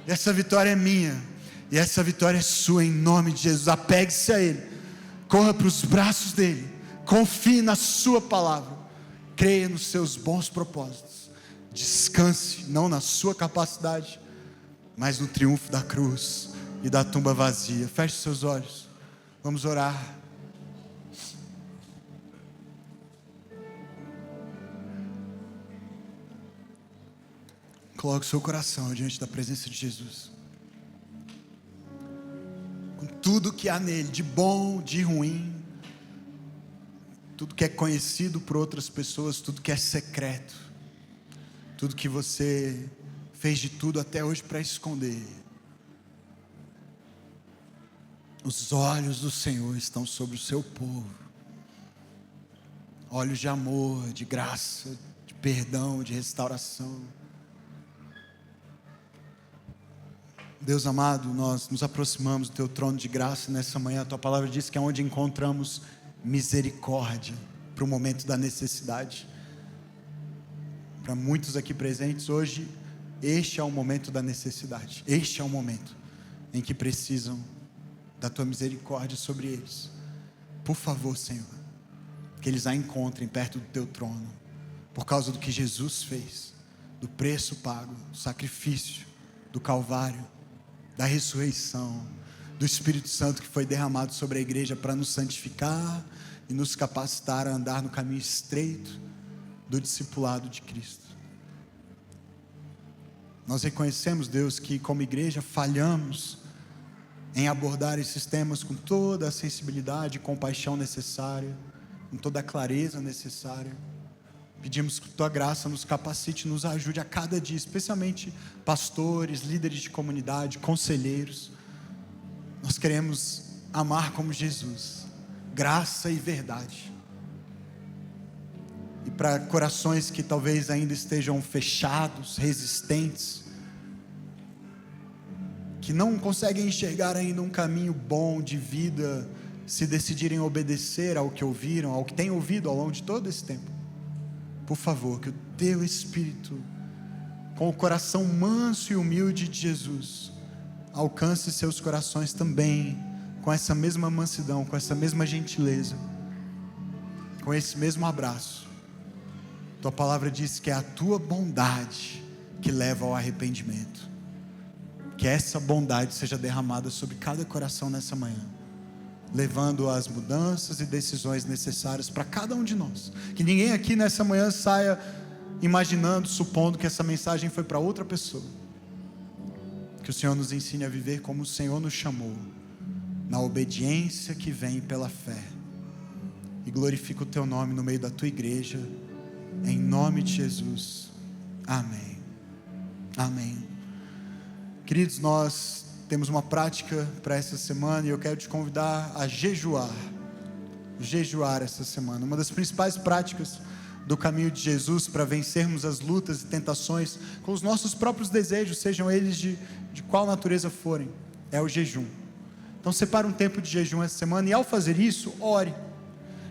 essa vitória é minha, e essa vitória é sua, em nome de Jesus. Apegue-se a ele, corra para os braços dele, confie na sua palavra, creia nos seus bons propósitos, descanse não na sua capacidade, mas no triunfo da cruz e da tumba vazia. Feche seus olhos, vamos orar. Coloque o seu coração diante da presença de Jesus, com tudo que há nele, de bom, de ruim, tudo que é conhecido por outras pessoas, tudo que é secreto, tudo que você fez de tudo até hoje para esconder. Os olhos do Senhor estão sobre o seu povo, olhos de amor, de graça, de perdão, de restauração. Deus amado, nós nos aproximamos do teu trono de graça nessa manhã. A tua palavra diz que é onde encontramos misericórdia para o momento da necessidade. Para muitos aqui presentes hoje, este é o momento da necessidade, este é o momento em que precisam da tua misericórdia sobre eles. Por favor, Senhor, que eles a encontrem perto do teu trono, por causa do que Jesus fez, do preço pago, do sacrifício, do Calvário, da ressurreição, do Espírito Santo que foi derramado sobre a igreja para nos santificar e nos capacitar a andar no caminho estreito do discipulado de Cristo. Nós reconhecemos, Deus, que como igreja falhamos em abordar esses temas com toda a sensibilidade e compaixão necessária, com toda a clareza necessária. Pedimos que tua graça nos capacite, nos ajude a cada dia, especialmente pastores, líderes de comunidade, conselheiros. Nós queremos amar como Jesus, graça e verdade. E para corações que talvez ainda estejam fechados, resistentes, que não conseguem enxergar ainda um caminho bom de vida, se decidirem obedecer ao que ouviram, ao que têm ouvido ao longo de todo esse tempo, por favor, que o teu Espírito, com o coração manso e humilde de Jesus, alcance seus corações também, com essa mesma mansidão, com essa mesma gentileza, com esse mesmo abraço. Tua palavra diz que é a tua bondade que leva ao arrependimento. Que essa bondade seja derramada sobre cada coração nessa manhã, levando às mudanças e decisões necessárias para cada um de nós. Que ninguém aqui nessa manhã saia imaginando, supondo que essa mensagem foi para outra pessoa. Que o Senhor nos ensine a viver como o Senhor nos chamou, na obediência que vem pela fé. E glorifica o teu nome no meio da tua igreja, em nome de Jesus. Amém. Amém. Queridos, nós temos uma prática para essa semana e eu quero te convidar a jejuar essa semana. Uma das principais práticas do caminho de Jesus para vencermos as lutas e tentações com os nossos próprios desejos, sejam eles de qual natureza forem, é o jejum. Então separe um tempo de jejum essa semana e ao fazer isso, ore.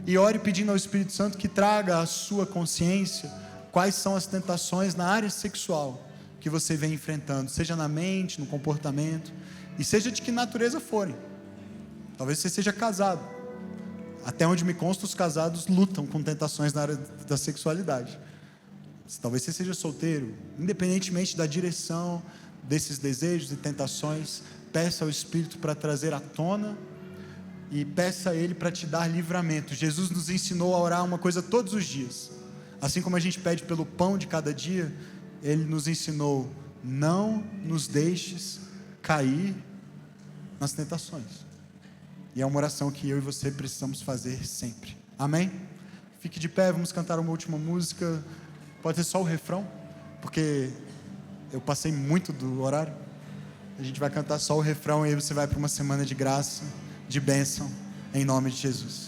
E ore pedindo ao Espírito Santo que traga à sua consciência quais são as tentações na área sexual que você vem enfrentando, seja na mente, no comportamento, e seja de que natureza forem. Talvez você seja casado. Até onde me consta, os casados lutam com tentações na área da sexualidade. Talvez você seja solteiro. Independentemente da direção desses desejos e tentações, peça ao Espírito para trazer à tona e peça a Ele para te dar livramento. Jesus nos ensinou a orar uma coisa todos os dias. Assim como a gente pede pelo pão de cada dia, Ele nos ensinou: não nos deixes cair nas tentações. E é uma oração que eu e você precisamos fazer sempre. Amém? Fique de pé, vamos cantar uma última música. Pode ser só o refrão, porque eu passei muito do horário. A gente vai cantar só o refrão e aí você vai para uma semana de graça, de bênção, em nome de Jesus.